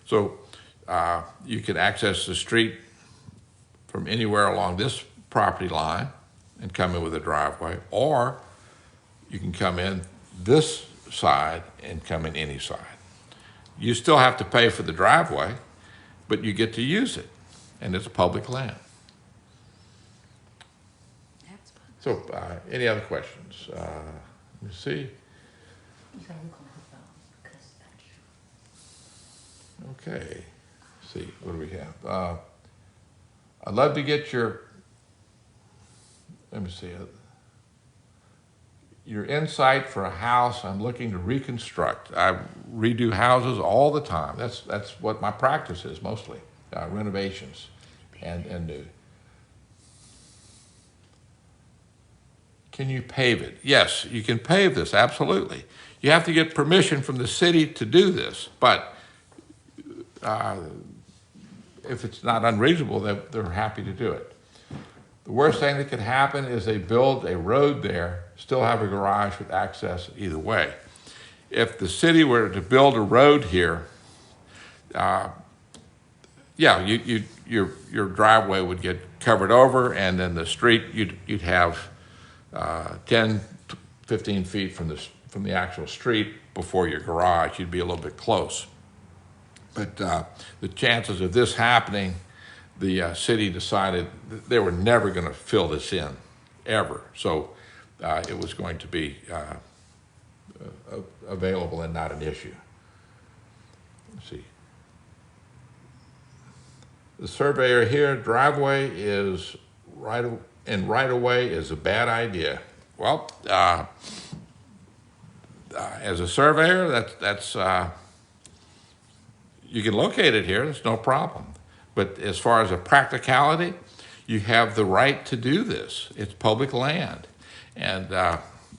So you can access the street from anywhere along this property line and come in with a driveway, or you can come in this side and come in any side. You still have to pay for the driveway, but you get to use it, and it's public land. So, any other questions? Let me see. You gotta look on her phone, 'cause Okay. Let's see, what do we have? I'd love to get your, let me see, your insight for a house I'm looking to reconstruct. I redo houses all the time. That's what my practice is mostly, renovations and new. Can you pave it? Yes, you can pave this, absolutely. You have to get permission from the city to do this, but if it's not unreasonable, they're happy to do it. The worst thing that could happen is they build a road there, still have a garage with access either way. If the city were to build a road here, yeah, your driveway would get covered over, and then the street you'd have 10, 15 feet from the actual street before your garage. You'd be a little bit close. But the chances of this happening, the city decided that they were never going to fill this in, ever. So it was going to be available and not an issue. Let's see. The surveyor here, driveway is right-of-way is a bad idea. Well, as a surveyor, that's you can locate it here, there's no problem. But as far as a practicality, you have the right to do this. It's public land. And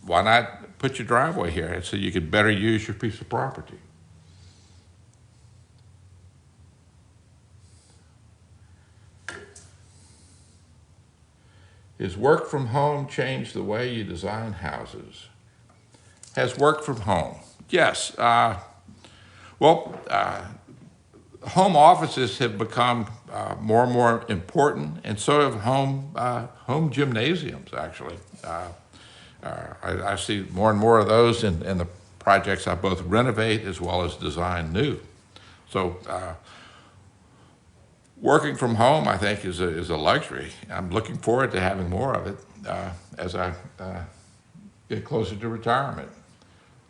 why not put your driveway here so you could better use your piece of property? Has work from home changed the way you design houses? Has work from home? Yes. Home offices have become more and more important, and so have home gymnasiums, actually. I see more and more of those in the projects I both renovate as well as design new. So working from home, I think, is a luxury. I'm looking forward to having more of it as I get closer to retirement.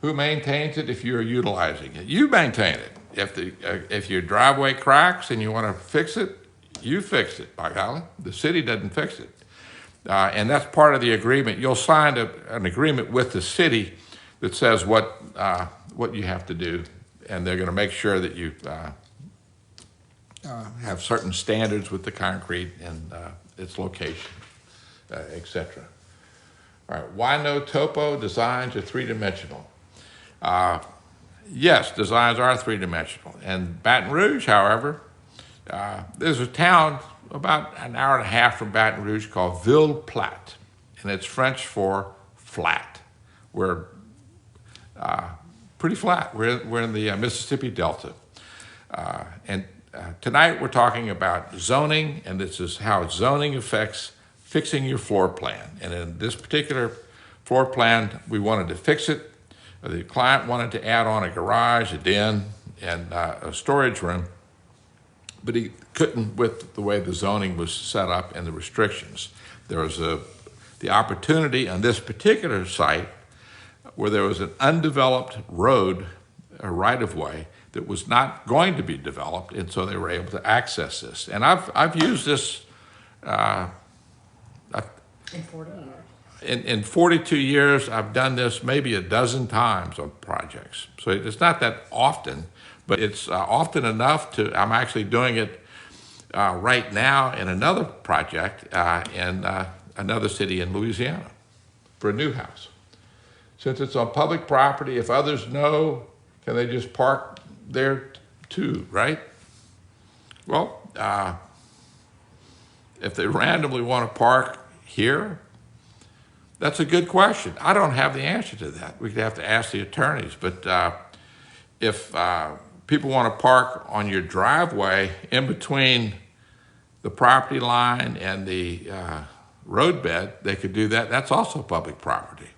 Who maintains it if you're utilizing it? You maintain it. If your driveway cracks and you want to fix it, you fix it, by golly. The city doesn't fix it. And that's part of the agreement. You'll sign an agreement with the city that says what you have to do, and they're going to make sure that you have certain standards with the concrete and its location, etc. All right, why no topo? Designs are three-dimensional. Yes, designs are three-dimensional. And Baton Rouge, however, there's a town about an hour and a half from Baton Rouge called Ville Platte. and it's French for flat. We're pretty flat. We're in the Mississippi Delta. And tonight we're talking about zoning, and this is how zoning affects fixing your floor plan. And in this particular floor plan, we wanted to fix it. The client wanted to add on a garage, a den, and a storage room, but he couldn't with the way the zoning was set up and the restrictions. There was the opportunity on this particular site where there was an undeveloped road, a right-of-way, that was not going to be developed, and so they were able to access this. And I've used this In 40 years. in 42 years. I've done this maybe a dozen times on projects. So it's not that often, but it's often enough to, I'm actually doing it right now in another project in another city in Louisiana for a new house. Since it's on public property, if others know, can they just park there too, right? Well, if they randomly want to park here, that's a good question. I don't have the answer to that. We'd have to ask the attorneys. But if people want to park on your driveway in between the property line and the roadbed, they could do that. That's also public property.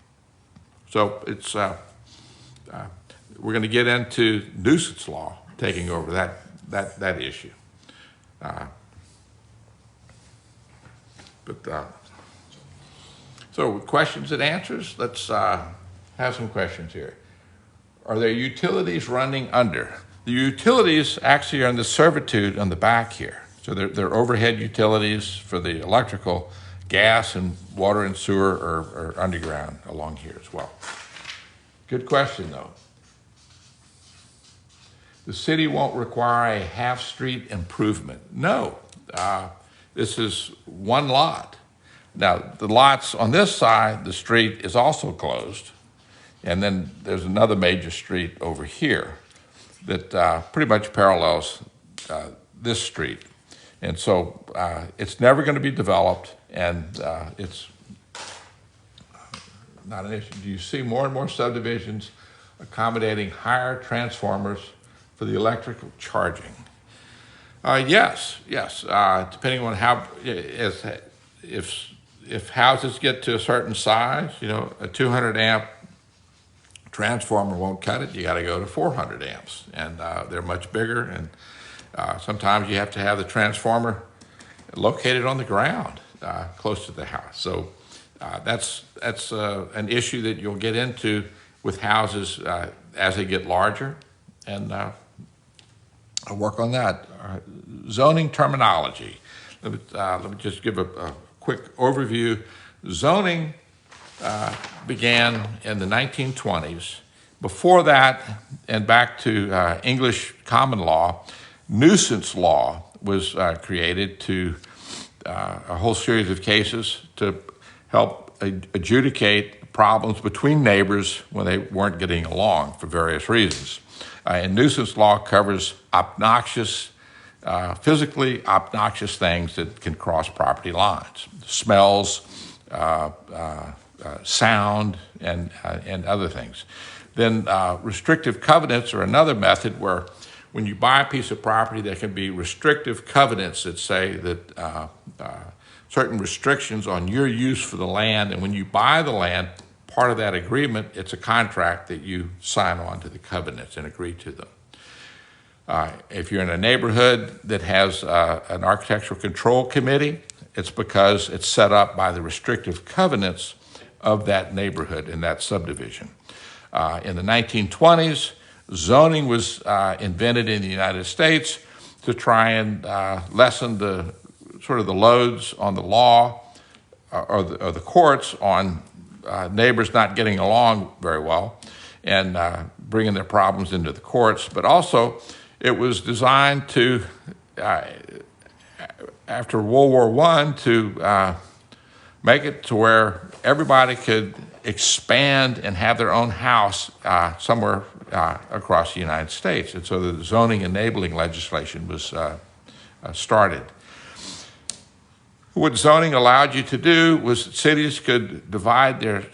So it's we're going to get into nuisance law taking over that issue. So questions and answers. Let's have some questions here. Are there utilities running under? The utilities actually are in the servitude on the back here. So they're overhead utilities for the electrical, gas, and water and sewer are underground along here as well. Good question, though. The city won't require a half-street improvement. No, this is one lot. Now, the lots on this side, the street is also closed. And then there's another major street over here that pretty much parallels this street. And so it's never going to be developed, and it's not an issue. Do you see more and more subdivisions accommodating higher transformers for the electrical charging? Yes. Depending on how, if houses get to a certain size, you know, a 200 amp transformer won't cut it. You got to go to 400 amps, and they're much bigger. And sometimes you have to have the transformer located on the ground, close to the house. So that's an issue that you'll get into with houses as they get larger, and I'll work on that. Zoning terminology. Let me just give a quick overview. Zoning began in the 1920s. Before that, and back to English common law, nuisance law was created to a whole series of cases to help adjudicate problems between neighbors when they weren't getting along for various reasons. And nuisance law covers obnoxious, physically obnoxious things that can cross property lines, smells, sound, and other things. Then restrictive covenants are another method where when you buy a piece of property, there can be restrictive covenants that say that certain restrictions on your use for the land, and when you buy the land, part of that agreement, it's a contract that you sign on to the covenants and agree to them. If you're in a neighborhood that has an architectural control committee, it's because it's set up by the restrictive covenants of that neighborhood in that subdivision. In the 1920s, zoning was invented in the United States to try and lessen the sort of the loads on the law or the courts on neighbors not getting along very well and bringing their problems into the courts. But also, it was designed to, after World War I, to make it to where everybody could expand and have their own house somewhere across the United States. And so the zoning enabling legislation was started. What zoning allowed you to do was cities could divide their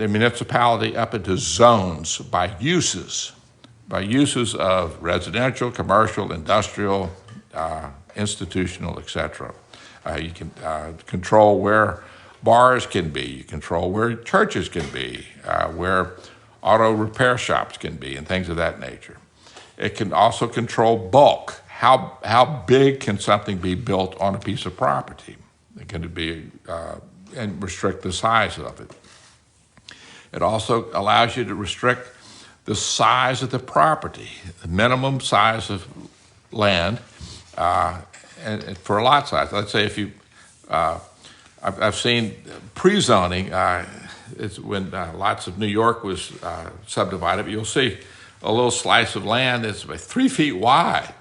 municipality up into zones by uses of residential, commercial, industrial, institutional, etc. You can control where bars can be, you control where churches can be, where auto repair shops can be, and things of that nature. It can also control bulk. How big can something be built on a piece of property? It can be, and restrict the size of it. It also allows you to restrict the size of the property, the minimum size of land, and for a lot size. Let's say if you, I've seen pre-zoning, it's when lots of New York was subdivided, but you'll see a little slice of land that's about 3 feet wide.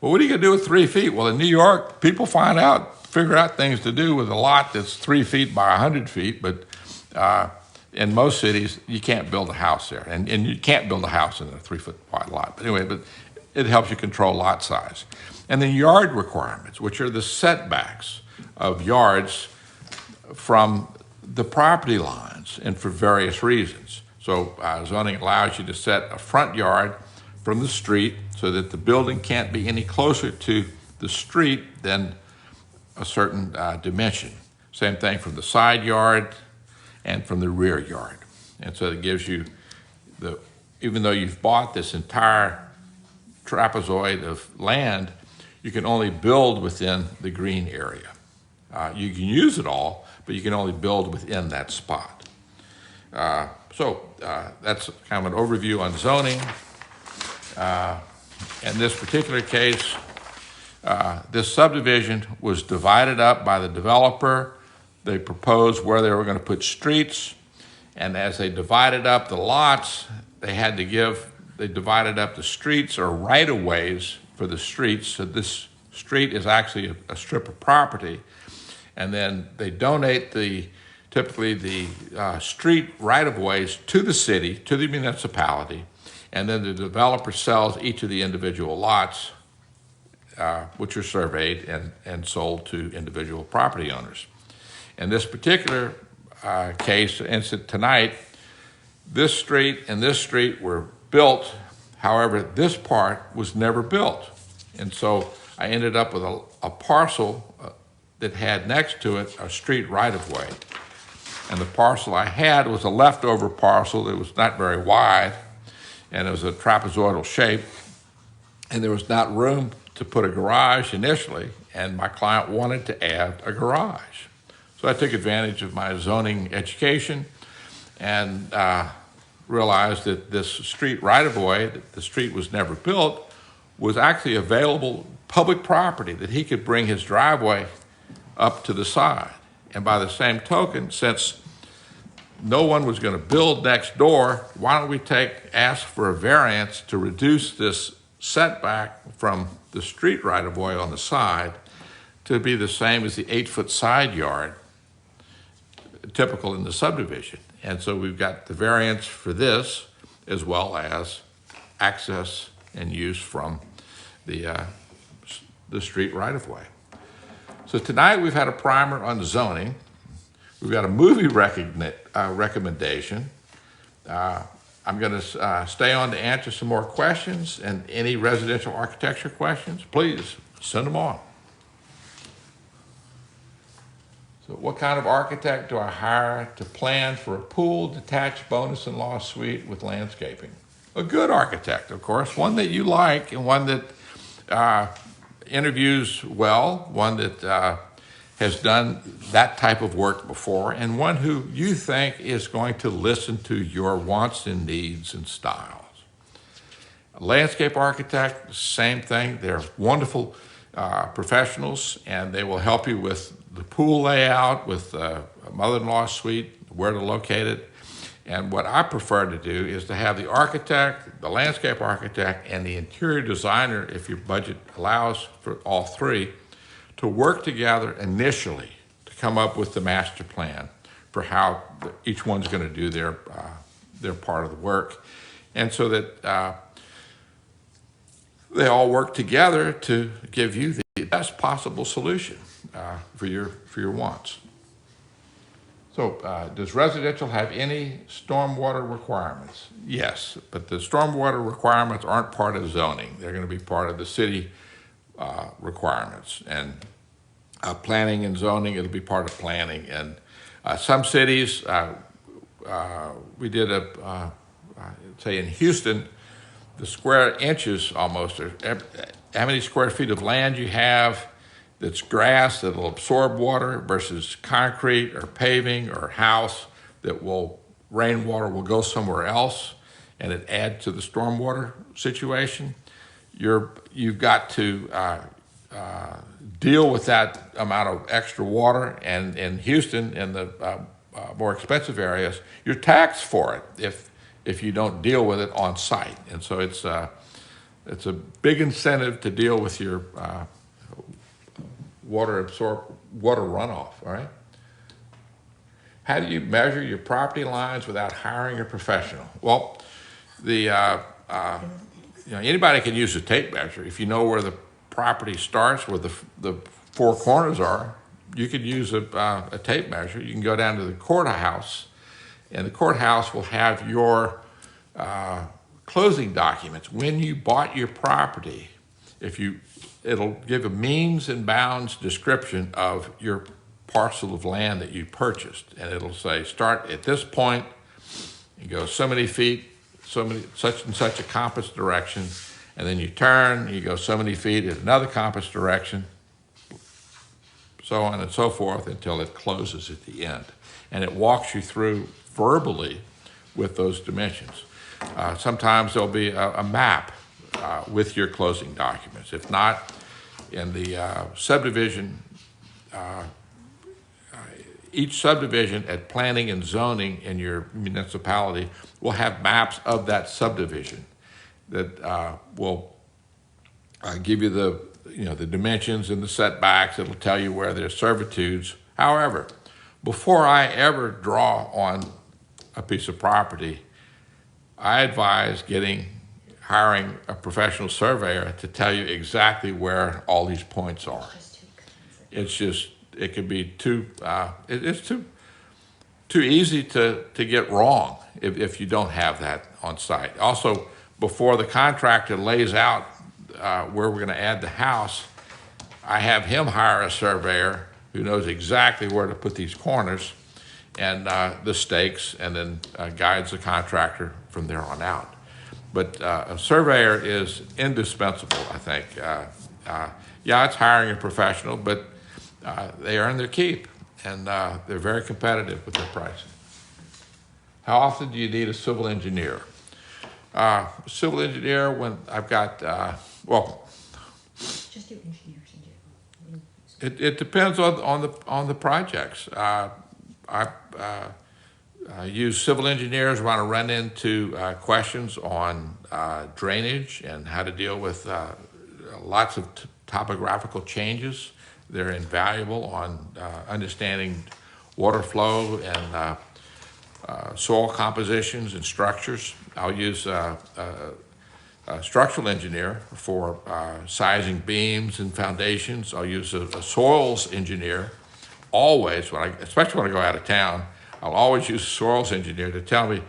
Well, what are you gonna do with 3 feet? Well, in New York, people figure out things to do with a lot that's 3 feet by 100 feet, but in most cities, you can't build a house there. And you can't build a house in a 3 foot wide lot. But anyway, but it helps you control lot size. And then yard requirements, which are the setbacks of yards from the property lines and for various reasons. So zoning allows you to set a front yard from the street so that the building can't be any closer to the street than a certain dimension. Same thing from the side yard and from the rear yard. And so it gives you even though you've bought this entire trapezoid of land, you can only build within the green area. You can use it all, but you can only build within that spot. So that's kind of an overview on zoning. In this particular case, this subdivision was divided up by the developer. They proposed where they were going to put streets, and as they divided up the lots, they divided up the streets or right-of-ways for the streets. So this street is actually a strip of property, and then they donate typically the street right-of-ways to the city, to the municipality, and then the developer sells each of the individual lots, which are surveyed and sold to individual property owners. In this particular case, incident tonight, this street and this street were built. However, this part was never built. And so I ended up with a parcel that had next to it a street right-of-way. And the parcel I had was a leftover parcel that was not very wide, and it was a trapezoidal shape, and there was not room to put a garage initially, and my client wanted to add a garage. So I took advantage of my zoning education and realized that this street right-of-way, the street was never built, was actually available public property that he could bring his driveway up to the side. And by the same token, since no one was going to build next door, why don't we ask for a variance to reduce this setback from the street right-of-way on the side to be the same as the 8-foot side yard typical in the subdivision. And so we've got the variance for this as well as access and use from the street right-of-way. So tonight we've had a primer on zoning. We've got a movie recommendation. I'm going to stay on to answer some more questions, and any residential architecture questions, please send them on. So what kind of architect do I hire to plan for a pool detached bonus-in-law suite with landscaping? A good architect, of course, one that you like and one that interviews well, one that has done that type of work before, and one who you think is going to listen to your wants and needs and styles. A landscape architect, same thing. They're wonderful professionals, and they will help you with the pool layout, with a mother-in-law suite, where to locate it. And what I prefer to do is to have the architect, the landscape architect, and the interior designer, if your budget allows for all three, to work together initially to come up with the master plan for how each one's going to do their part of the work. And so that they all work together to give you the best possible solution. for your wants. So, does residential have any stormwater requirements? Yes, but the stormwater requirements aren't part of zoning. They're going to be part of the city requirements. And planning and zoning, it'll be part of planning. And some cities, we did say in Houston, the square inches almost, or how many square feet of land you have that's grass that'll absorb water versus concrete or paving or house that rainwater will go somewhere else and it adds to the stormwater situation. You've got to deal with that amount of extra water, and in Houston, in the more expensive areas, you're taxed for it if you don't deal with it on site. And so it's a big incentive to deal with your water runoff, all right? How do you measure your property lines without hiring a professional? Well, anybody can use a tape measure. If you know where the property starts, where the four corners are, you could use a tape measure. You can go down to the courthouse, and the courthouse will have your closing documents. When you bought your property, it'll give a means and bounds description of your parcel of land that you purchased, and it'll say start at this point, you go so many feet, such and such a compass direction, and then you turn, you go so many feet in another compass direction, so on and so forth until it closes at the end. And it walks you through verbally with those dimensions. Sometimes there'll be a map with your closing documents. If not, in the subdivision, each subdivision at planning and zoning in your municipality will have maps of that subdivision that will give you the dimensions and the setbacks. It'll tell you where there's servitudes. However, before I ever draw on a piece of property, I advise hiring a professional surveyor to tell you exactly where all these points are. It could be it's too easy to get wrong if you don't have that on site. Also, before the contractor lays out where we're going to add the house, I have him hire a surveyor who knows exactly where to put these corners and the stakes, and then guides the contractor from there on out. But a surveyor is indispensable, I think. Yeah, it's hiring a professional, but they earn their keep, and they're very competitive with their pricing. How often do you need a civil engineer? Civil engineer, when I've got, Just do engineers in general. it depends on the projects. I use civil engineers when I run into questions on drainage and how to deal with lots of topographical changes. They're invaluable on understanding water flow and soil compositions and structures. I'll use a structural engineer for sizing beams and foundations. I'll use a soils engineer always, especially when I go out of town. I'll always use a soils engineer to tell me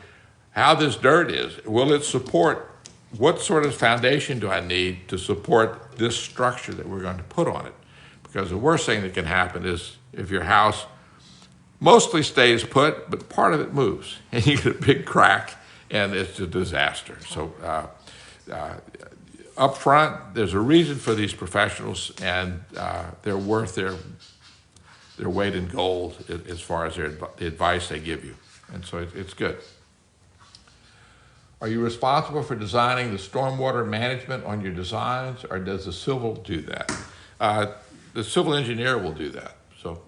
how this dirt is. Will it support, what sort of foundation do I need to support this structure that we're going to put on it? Because the worst thing that can happen is if your house mostly stays put, but part of it moves, and you get a big crack, and it's a disaster. So up front, there's a reason for these professionals, and they're worth their weight in gold as far as the advice they give you. And so it's good. Are you responsible for designing the stormwater management on your designs, or does the civil do that? The civil engineer will do that. So,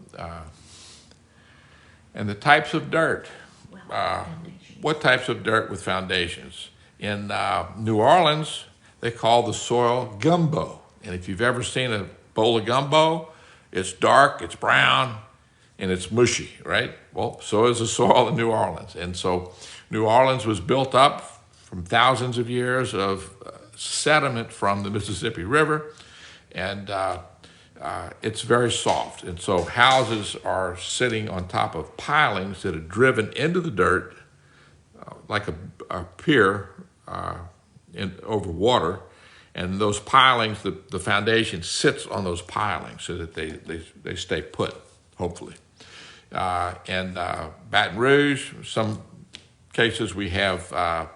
and the types of dirt. What types of dirt with foundations? In New Orleans, they call the soil gumbo. And if you've ever seen a bowl of gumbo, it's dark, it's brown, and it's mushy, right? Well, so is the soil in New Orleans. And so New Orleans was built up from thousands of years of sediment from the Mississippi River. And it's very soft. And so houses are sitting on top of pilings that are driven into the dirt like a pier over water. And those pilings, the foundation sits on those pilings so that they stay put, hopefully. And Baton Rouge, some cases we have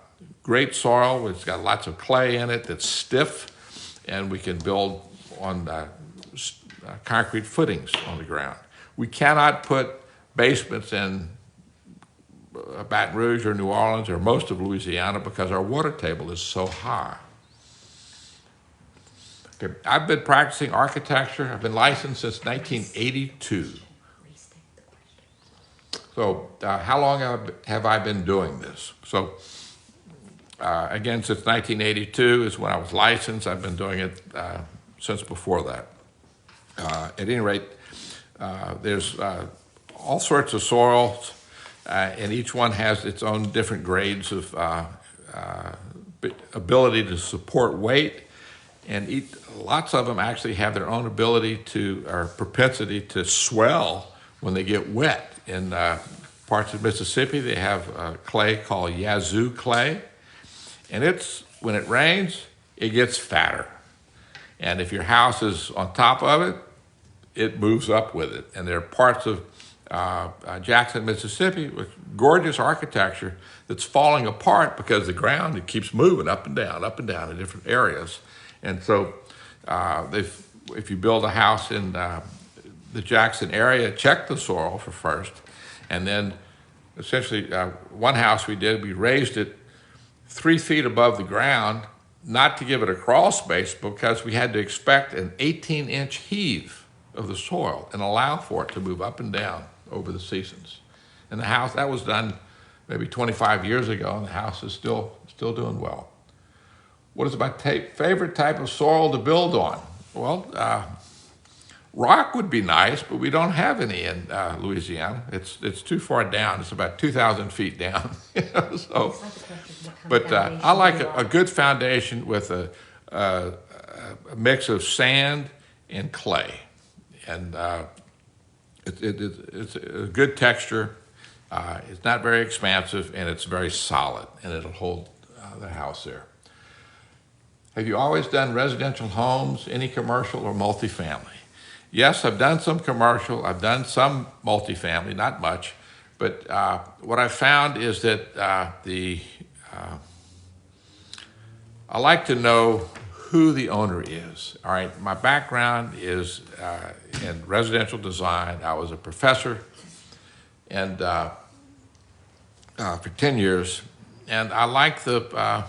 great soil. It's got lots of clay in it that's stiff, and we can build on concrete footings on the ground. We cannot put basements in Baton Rouge or New Orleans or most of Louisiana because our water table is so high. Okay. I've been practicing architecture. I've been licensed since 1982. So how long have I been doing this? So again, since 1982 is when I was licensed. I've been doing it since before that. At any rate, there's all sorts of soils, and each one has its own different grades of ability to support weight, and lots of them actually have their own ability or propensity to swell when they get wet. In parts of Mississippi, they have a clay called Yazoo clay, and when it rains, it gets fatter. And if your house is on top of it, it moves up with it. And there are parts of Jackson, Mississippi, with gorgeous architecture that's falling apart because the ground, it keeps moving up and down in different areas. And so if you build a house in the Jackson area, check the soil first. And then essentially one house we raised it 3 feet above the ground, not to give it a crawl space, because we had to expect an 18-inch heave of the soil and allow for it to move up and down over the seasons. And the house, that was done maybe 25 years ago, and the house is still doing well. What is my favorite type of soil to build on? Well, rock would be nice, but we don't have any in Louisiana. It's too far down. It's about 2,000 feet down. So, but I like a good foundation with a mix of sand and clay, and it's a good texture. It's not very expansive, and it's very solid, and it'll hold the house there. Have you always done residential homes, any commercial or multifamily? Yes, I've done some commercial. I've done some multifamily, not much. But what I found is that I like to know who the owner is. All right, my background is in residential design. I was a professor and for 10 years, and I like to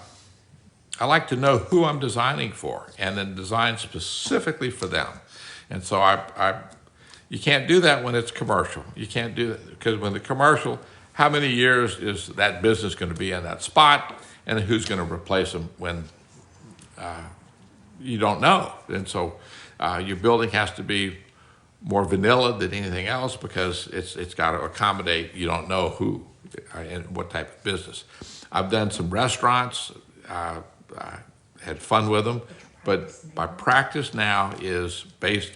know who I'm designing for, and then design specifically for them. And so you can't do that when it's commercial. You can't do that because when the commercial, how many years is that business going to be in that spot, and who's going to replace them when you don't know. And so your building has to be more vanilla than anything else because it's got to accommodate, you don't know who and what type of business. I've done some restaurants, had fun with them, but my practice now is based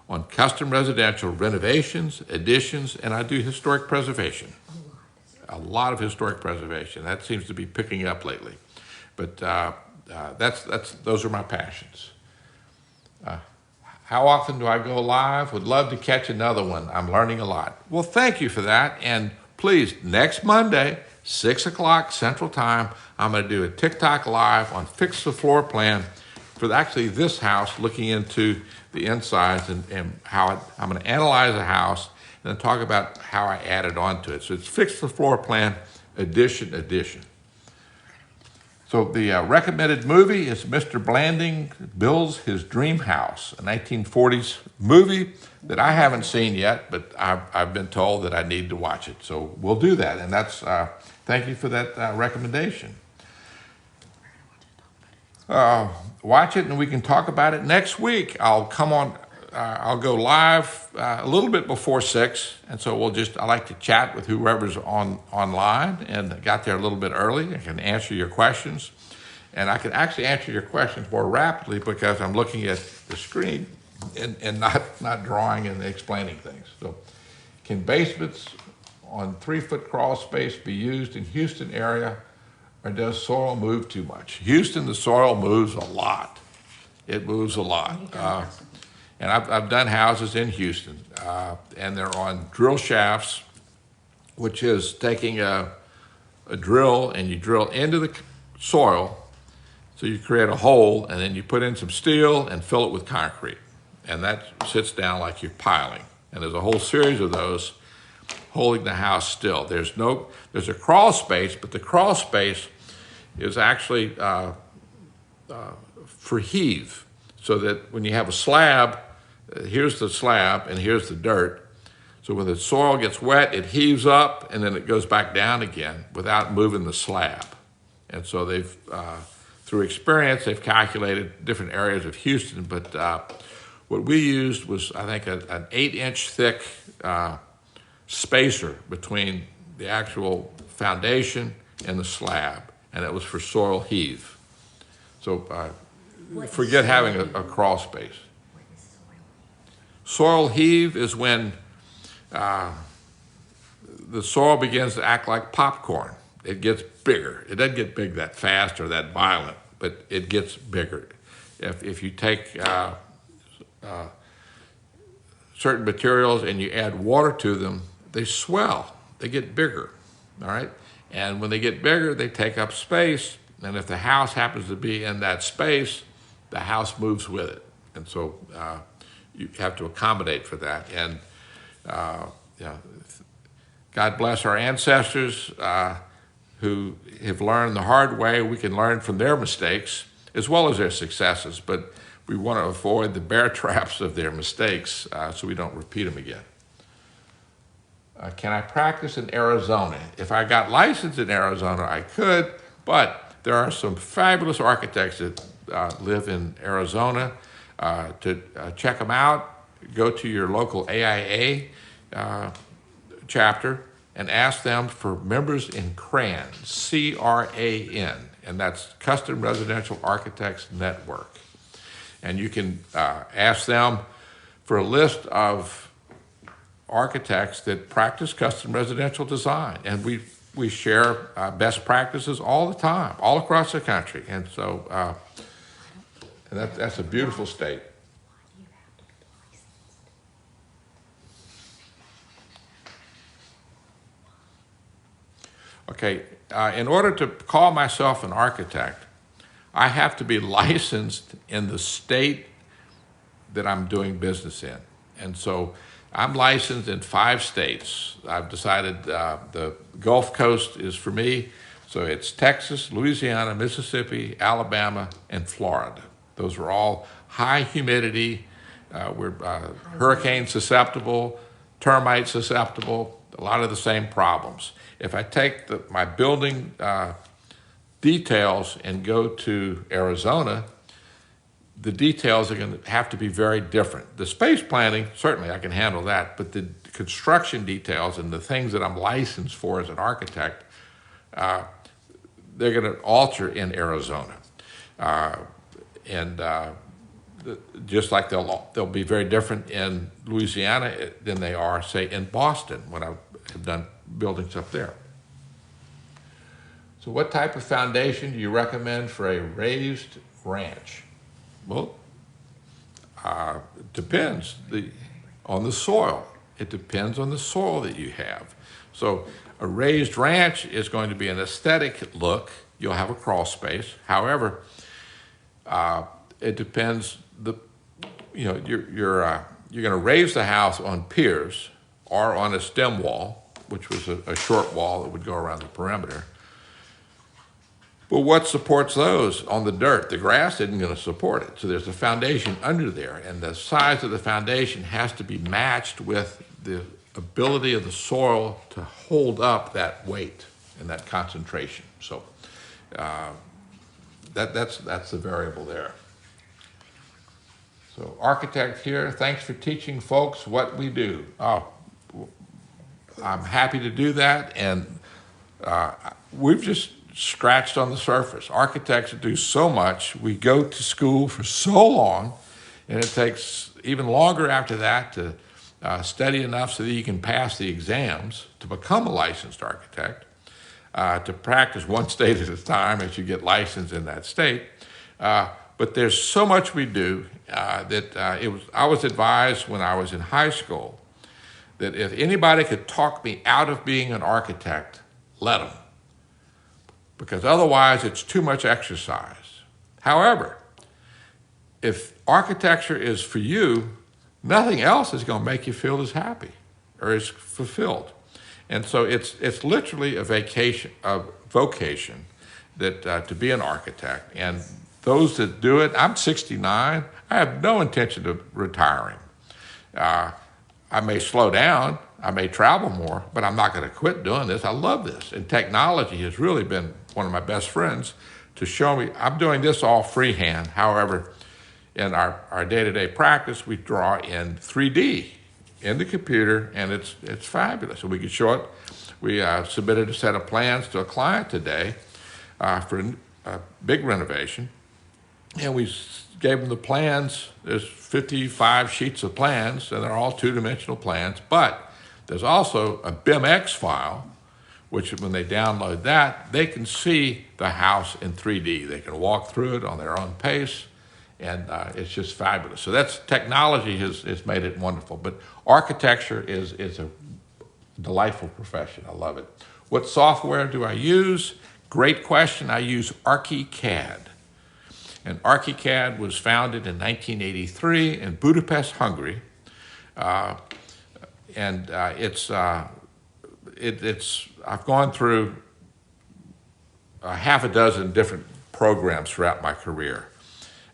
on custom residential renovations, additions, and I do historic preservation. A lot of historic preservation. That seems to be picking up lately. But those are my passions. How often do I go live? Would love to catch another one. I'm learning a lot. Well, thank you for that. And please, next Monday, 6 o'clock Central Time, I'm going to do a TikTok live on Fix the Floor Plan for actually this house, looking into the insides and how I'm going to analyze a house and then talk about how I added on to it. So it's Fix the Floor Plan edition. So the recommended movie is Mr. Blanding Builds His Dream House, a 1940s movie that I haven't seen yet, but I've been told that I need to watch it. So we'll do that, and that's thank you for that recommendation. Watch it, and we can talk about it next week. I'll come on. I'll go live a little bit before 6, and so I like to chat with whoever's online, and got there a little bit early. I can answer your questions, And I can actually answer your questions more rapidly because I'm looking at the screen and not drawing and explaining things. So, can basements on 3-foot crawl space be used in Houston area, or does soil move too much? Houston, the soil moves a lot. It moves a lot. And I've done houses in Houston, and they're on drill shafts, which is taking a drill and you drill into the soil. So you create a hole, and then you put in some steel and fill it with concrete. And that sits down like you're piling. And there's a whole series of those holding the house still. There's a crawl space, but the crawl space is actually for heave. So that when you have a slab, here's the slab and here's the dirt. So when the soil gets wet, it heaves up and then it goes back down again without moving the slab. And so they've, through experience, they've calculated different areas of Houston, but what we used was, I think, an 8-inch thick spacer between the actual foundation and the slab, and it was for soil heave. So forget having a crawl space. What is Soil soil? heave is when the soil begins to act like popcorn. It gets bigger. It doesn't get big that fast or that violent, but it gets bigger. If you take certain materials and you add water to them, they swell. They get bigger, all right? And when they get bigger, they take up space. And if the house happens to be in that space, the house moves with it. And so you have to accommodate for that. And God bless our ancestors who have learned the hard way. We can learn from their mistakes as well as their successes, but we want to avoid the bear traps of their mistakes so we don't repeat them again. Can I practice in Arizona? If I got licensed in Arizona, I could, but there are some fabulous architects that live in Arizona. To check them out, go to your local AIA chapter and ask them for members in CRAN, C-R-A-N, and that's Custom Residential Architects Network. And you can ask them for a list of architects that practice custom residential design. And we share best practices all the time, all across the country. And so and that's a beautiful state. Okay, in order to call myself an architect, I have to be licensed in the state that I'm doing business in. And so I'm licensed in 5 states. I've decided the Gulf Coast is for me. So it's Texas, Louisiana, Mississippi, Alabama, and Florida. Those are all high humidity. We're hurricane susceptible, termite susceptible, a lot of the same problems. If I take my building details and go to Arizona, the details are going to have to be very different. The space planning, certainly I can handle that, but the construction details and the things that I'm licensed for as an architect, they're going to alter in Arizona. Just like they'll be very different in Louisiana than they are, say, in Boston when I have done buildings up there. So what type of foundation do you recommend for a raised ranch? Well, it depends on the soil. It depends on the soil that you have. So a raised ranch is going to be an aesthetic look. You'll have a crawl space. However, it depends. You're going to raise the house on piers or on a stem wall, which was a short wall that would go around the perimeter. But what supports those? On the dirt, the grass isn't going to support it. So there's a foundation under there, and the size of the foundation has to be matched with the ability of the soil to hold up that weight and that concentration. So that's the variable there. So architect here, thanks for teaching folks what we do. Oh, I'm happy to do that, and we've just scratched on the surface. Architects do so much. We go to school for so long, and it takes even longer after that to study enough so that you can pass the exams to become a licensed architect, to practice one state at a time as you get licensed in that state. But there's so much we do that I was advised when I was in high school that if anybody could talk me out of being an architect, let them. Because otherwise it's too much exercise. However, if architecture is for you, nothing else is going to make you feel as happy or as fulfilled. And so it's literally a vocation that to be an architect. And those that do it, I'm 69, I have no intention of retiring. I may slow down, I may travel more, but I'm not going to quit doing this. I love this. And technology has really been one of my best friends to show me. I'm doing this all freehand. However, in our day-to-day practice, we draw in 3D in the computer, and it's fabulous. So we can show it. We submitted a set of plans to a client today for a big renovation, and we gave them the plans. There's 55 sheets of plans, and they're all two-dimensional plans, but there's also a BIMX file, which when they download that, they can see the house in 3D. They can walk through it on their own pace, and it's just fabulous. So that's technology has made it wonderful, but architecture is a delightful profession. I love it. What software do I use? Great question. I use ArchiCAD. And ArchiCAD was founded in 1983 in Budapest, Hungary. I've gone through half a dozen different programs throughout my career.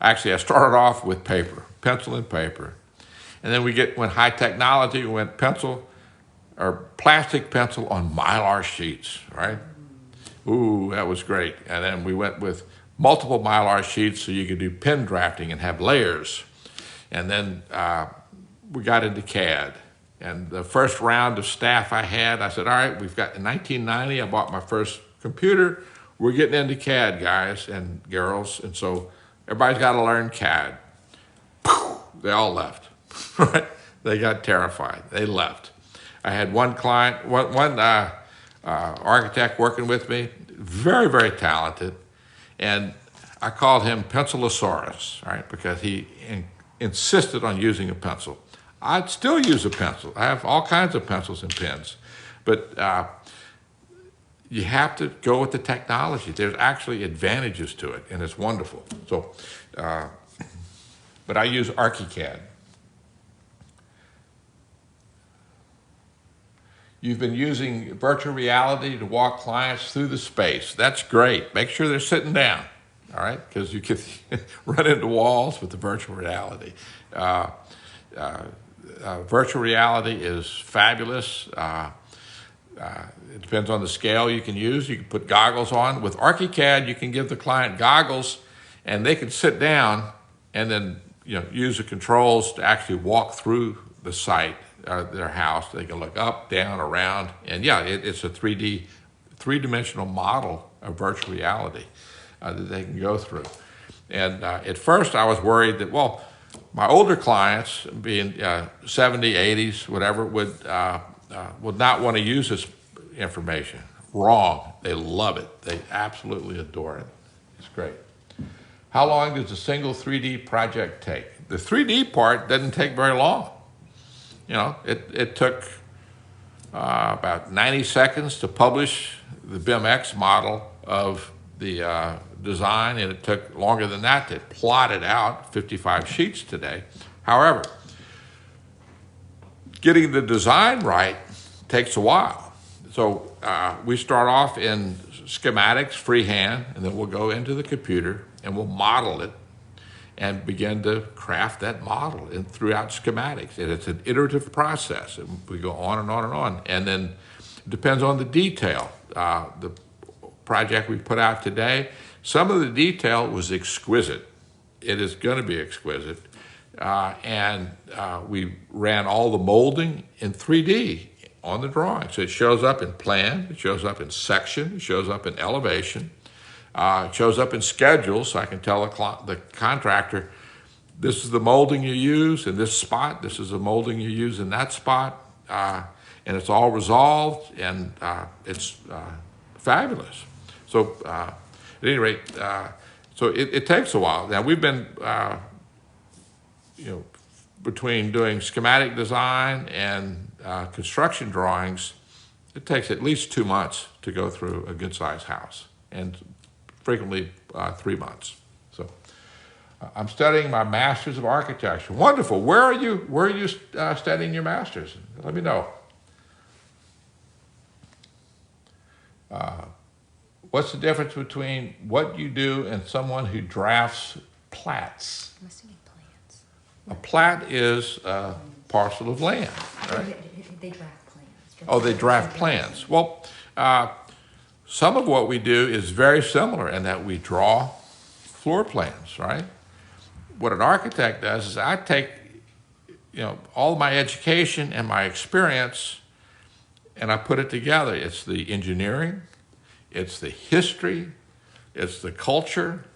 Actually, I started off with paper, pencil and paper. And then went high technology, we went pencil or plastic pencil on Mylar sheets, right? Ooh, that was great. And then we went with multiple Mylar sheets so you could do pen drafting and have layers. And then we got into CAD. And the first round of staff I had, I said, all right, in 1990, I bought my first computer. We're getting into CAD, guys and girls. And so everybody's got to learn CAD. They all left, right? They got terrified. They left. I had one client, one architect working with me, very, very talented. And I called him Pencilosaurus, right? Because he insisted on using a pencil. I'd still use a pencil. I have all kinds of pencils and pens. But you have to go with the technology. There's actually advantages to it, and it's wonderful. So, but I use ArchiCAD. You've been using virtual reality to walk clients through the space. That's great. Make sure they're sitting down, all right? Because you can run into walls with the virtual reality. Virtual reality is fabulous. It depends on the scale you can use. You can put goggles on. With ArchiCAD, you can give the client goggles, and they can sit down and then use the controls to actually walk through the site, their house. They can look up, down, around, and yeah, it's a three-dimensional model of virtual reality that they can go through. And at first, I was worried that, well, my older clients, being 70s, 80s, whatever, would not want to use this information. Wrong. They love it. They absolutely adore it. It's great. How long does a single 3D project take? The 3D part doesn't take very long. It took about 90 seconds to publish the BIMX model of the design, and it took longer than that to plot it out, 55 sheets today. However, getting the design right takes a while. So we start off in schematics, freehand, and then we'll go into the computer and we'll model it and begin to craft that model throughout schematics. And it's an iterative process. And we go on and on and on. And then it depends on the detail. The project we put out today, some of the detail was exquisite. It is going to be exquisite. And we ran all the molding in 3D on the drawing. So it shows up in plan, it shows up in section, it shows up in elevation, it shows up in schedule, so I can tell the contractor, this is the molding you use in this spot, this is the molding you use in that spot, and it's all resolved, and it's fabulous. So at any rate, so it takes a while. Now we've been, between doing schematic design and construction drawings, it takes at least 2 months to go through a good-sized house, and frequently 3 months. So I'm studying my Master's of Architecture. Wonderful. Where are you studying your Master's? Let me know. What's the difference between what you do and someone who drafts plats? I'm assuming plans. A plat is a parcel of land, right? They draft plans. Oh, they draft plans. Well, some of what we do is very similar in that we draw floor plans, right? What an architect does is I take, all of my education and my experience, and I put it together. It's the engineering, it's the history, it's the culture,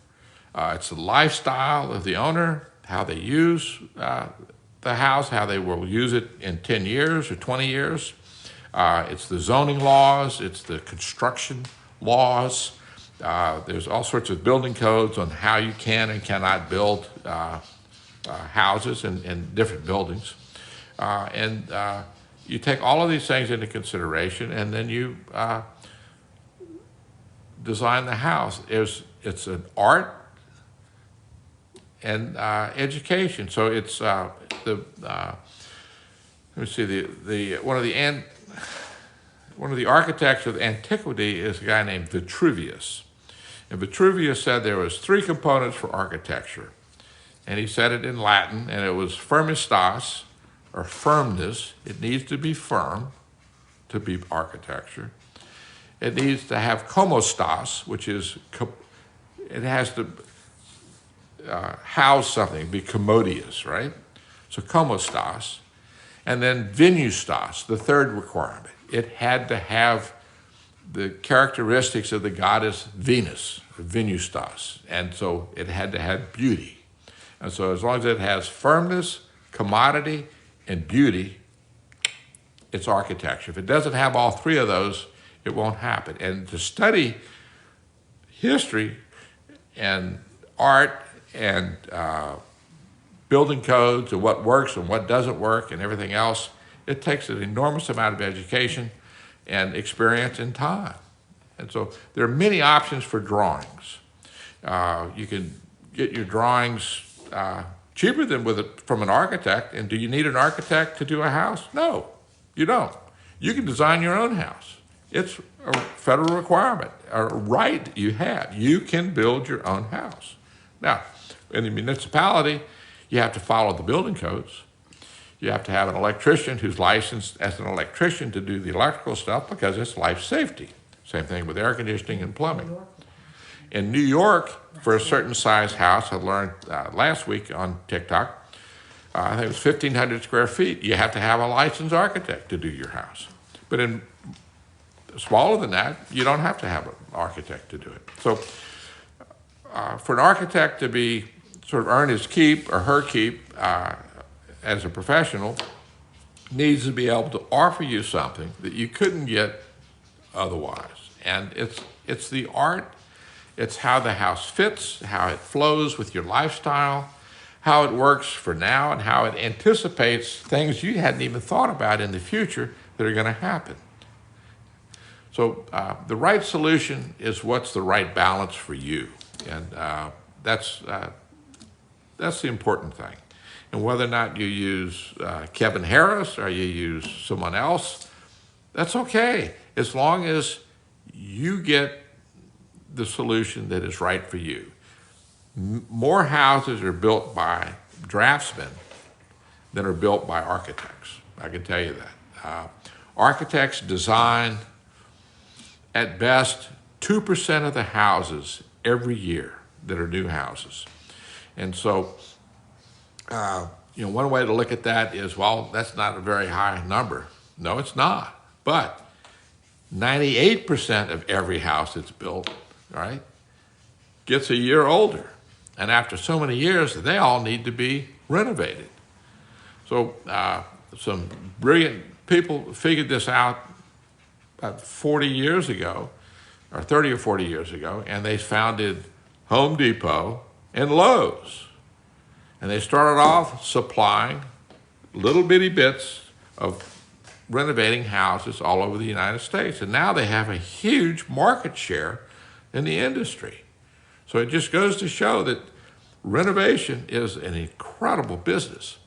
it's the lifestyle of the owner, how they use the house, how they will use it in 10 years or 20 years. It's the zoning laws, it's the construction laws. There's all sorts of building codes on how you can and cannot build houses and different buildings. And you take all of these things into consideration, and then you design the house. It's an art and education. So it's let me see, one of the architects of antiquity is a guy named Vitruvius. And Vitruvius said there was 3 components for architecture. And he said it in Latin, and it was firmistas, or firmness. It needs to be firm to be architecture. It needs to have komostas, which is, it has to house something, be commodious, right? So komostas. And then venustas, the third requirement. It had to have the characteristics of the goddess Venus, venustas. And so it had to have beauty. And so as long as it has firmness, commodity, and beauty, it's architecture. If it doesn't have all 3 of those, it won't happen. And to study history and art and building codes and what works and what doesn't work and everything else, it takes an enormous amount of education and experience and time. And so there are many options for drawings. You can get your drawings cheaper than from an architect. And do you need an architect to do a house? No, you don't. You can design your own house. It's a federal requirement, a right you have. You can build your own house. Now, in the municipality, you have to follow the building codes. You have to have an electrician who's licensed as an electrician to do the electrical stuff because it's life safety. Same thing with air conditioning and plumbing. In New York, for a certain size house, I learned last week on TikTok, I think it was 1,500 square feet. You have to have a licensed architect to do your house. But in smaller than that, you don't have to have an architect to do it. So for an architect to be sort of earn his keep or her keep as a professional, needs to be able to offer you something that you couldn't get otherwise. And it's the art, it's how the house fits, how it flows with your lifestyle, how it works for now, and how it anticipates things you hadn't even thought about in the future that are going to happen. So the right solution is what's the right balance for you. And that's the important thing. And whether or not you use Kevin Harris or you use someone else, that's okay, as long as you get the solution that is right for you. More houses are built by draftsmen than are built by architects. I can tell you that. Architects design, at best, 2% of the houses every year that are new houses. And so, one way to look at that is, well, that's not a very high number. No, it's not. But 98% of every house that's built, right, gets a year older. And after so many years, they all need to be renovated. So some brilliant people figured this out about 40 years ago, or 30 or 40 years ago, and they founded Home Depot and Lowe's. And they started off supplying little bitty bits of renovating houses all over the United States. And now they have a huge market share in the industry. So it just goes to show that renovation is an incredible business.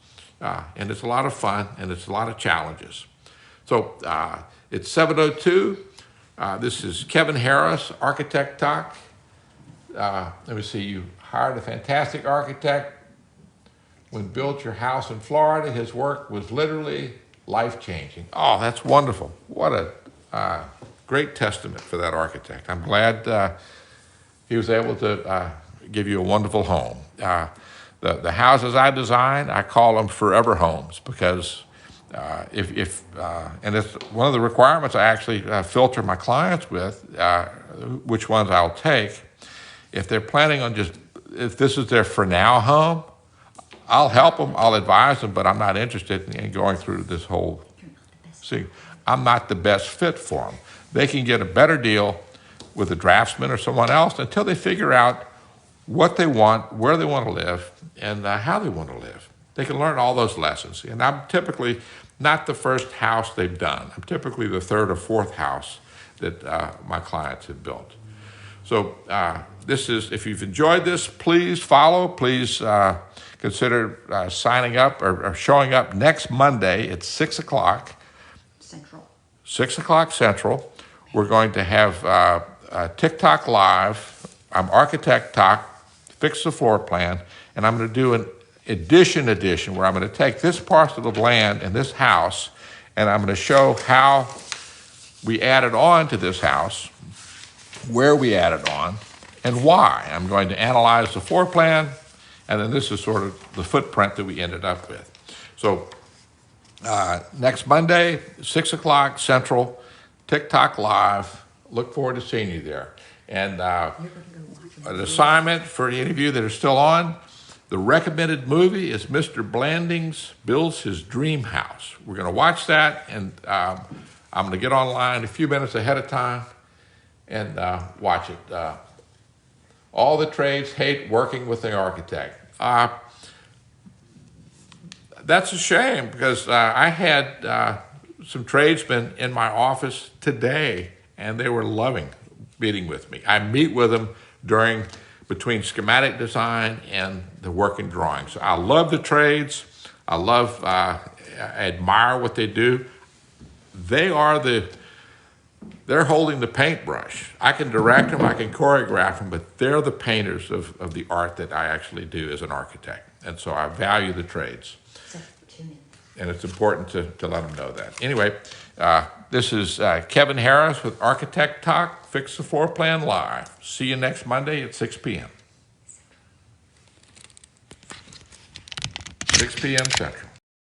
And it's a lot of fun, and it's a lot of challenges. So it's 7:02. This is Kevin Harris, Architect Talk. Let me see, you hired a fantastic architect when built your house in Florida. His work was literally life-changing. Oh, that's wonderful. What a great testament for that architect. I'm glad he was able to give you a wonderful home. The houses I design, I call them forever homes because and it's one of the requirements I actually filter my clients with, which ones I'll take. If they're planning on if this is their for now home, I'll help them, I'll advise them, but I'm not interested in going through this whole, see, I'm not the best fit for them. They can get a better deal with a draftsman or someone else until they figure out what they want, where they want to live, and how they want to live. They can learn all those lessons. And I'm typically not the first house they've done. I'm typically the third or fourth house that my clients have built. So this is, if you've enjoyed this, please follow, please consider signing up or showing up next Monday at 6 o'clock. Central. 6 o'clock Central. We're going to have TikTok Live. I'm Architect Talk, Fix the Floor Plan, and I'm going to do an edition where I'm going to take this parcel of land and this house, and I'm going to show how we added on to this house, where we added on, and why. I'm going to analyze the floor plan, and then this is sort of the footprint that we ended up with. So next Monday, 6 o'clock Central, TikTok Live. Look forward to seeing you there. And an assignment for any of you that are still on, the recommended movie is Mr. Blandings Builds His Dream House. We're going to watch that, and I'm going to get online a few minutes ahead of time and watch it. All the trades hate working with the architect. That's a shame because I had some tradesmen in my office today, and they were loving meeting with me. I meet with them between schematic design and the working drawings. I love the trades. I admire what they do. They're holding the paintbrush. I can direct them, I can choreograph them, but they're the painters of the art that I actually do as an architect. And so I value the trades. And it's important to let them know that. Anyway, this is Kevin Harris with Architect Talk, Fix the Floor Plan Live. See you next Monday at 6 p.m. 6 p.m. Central.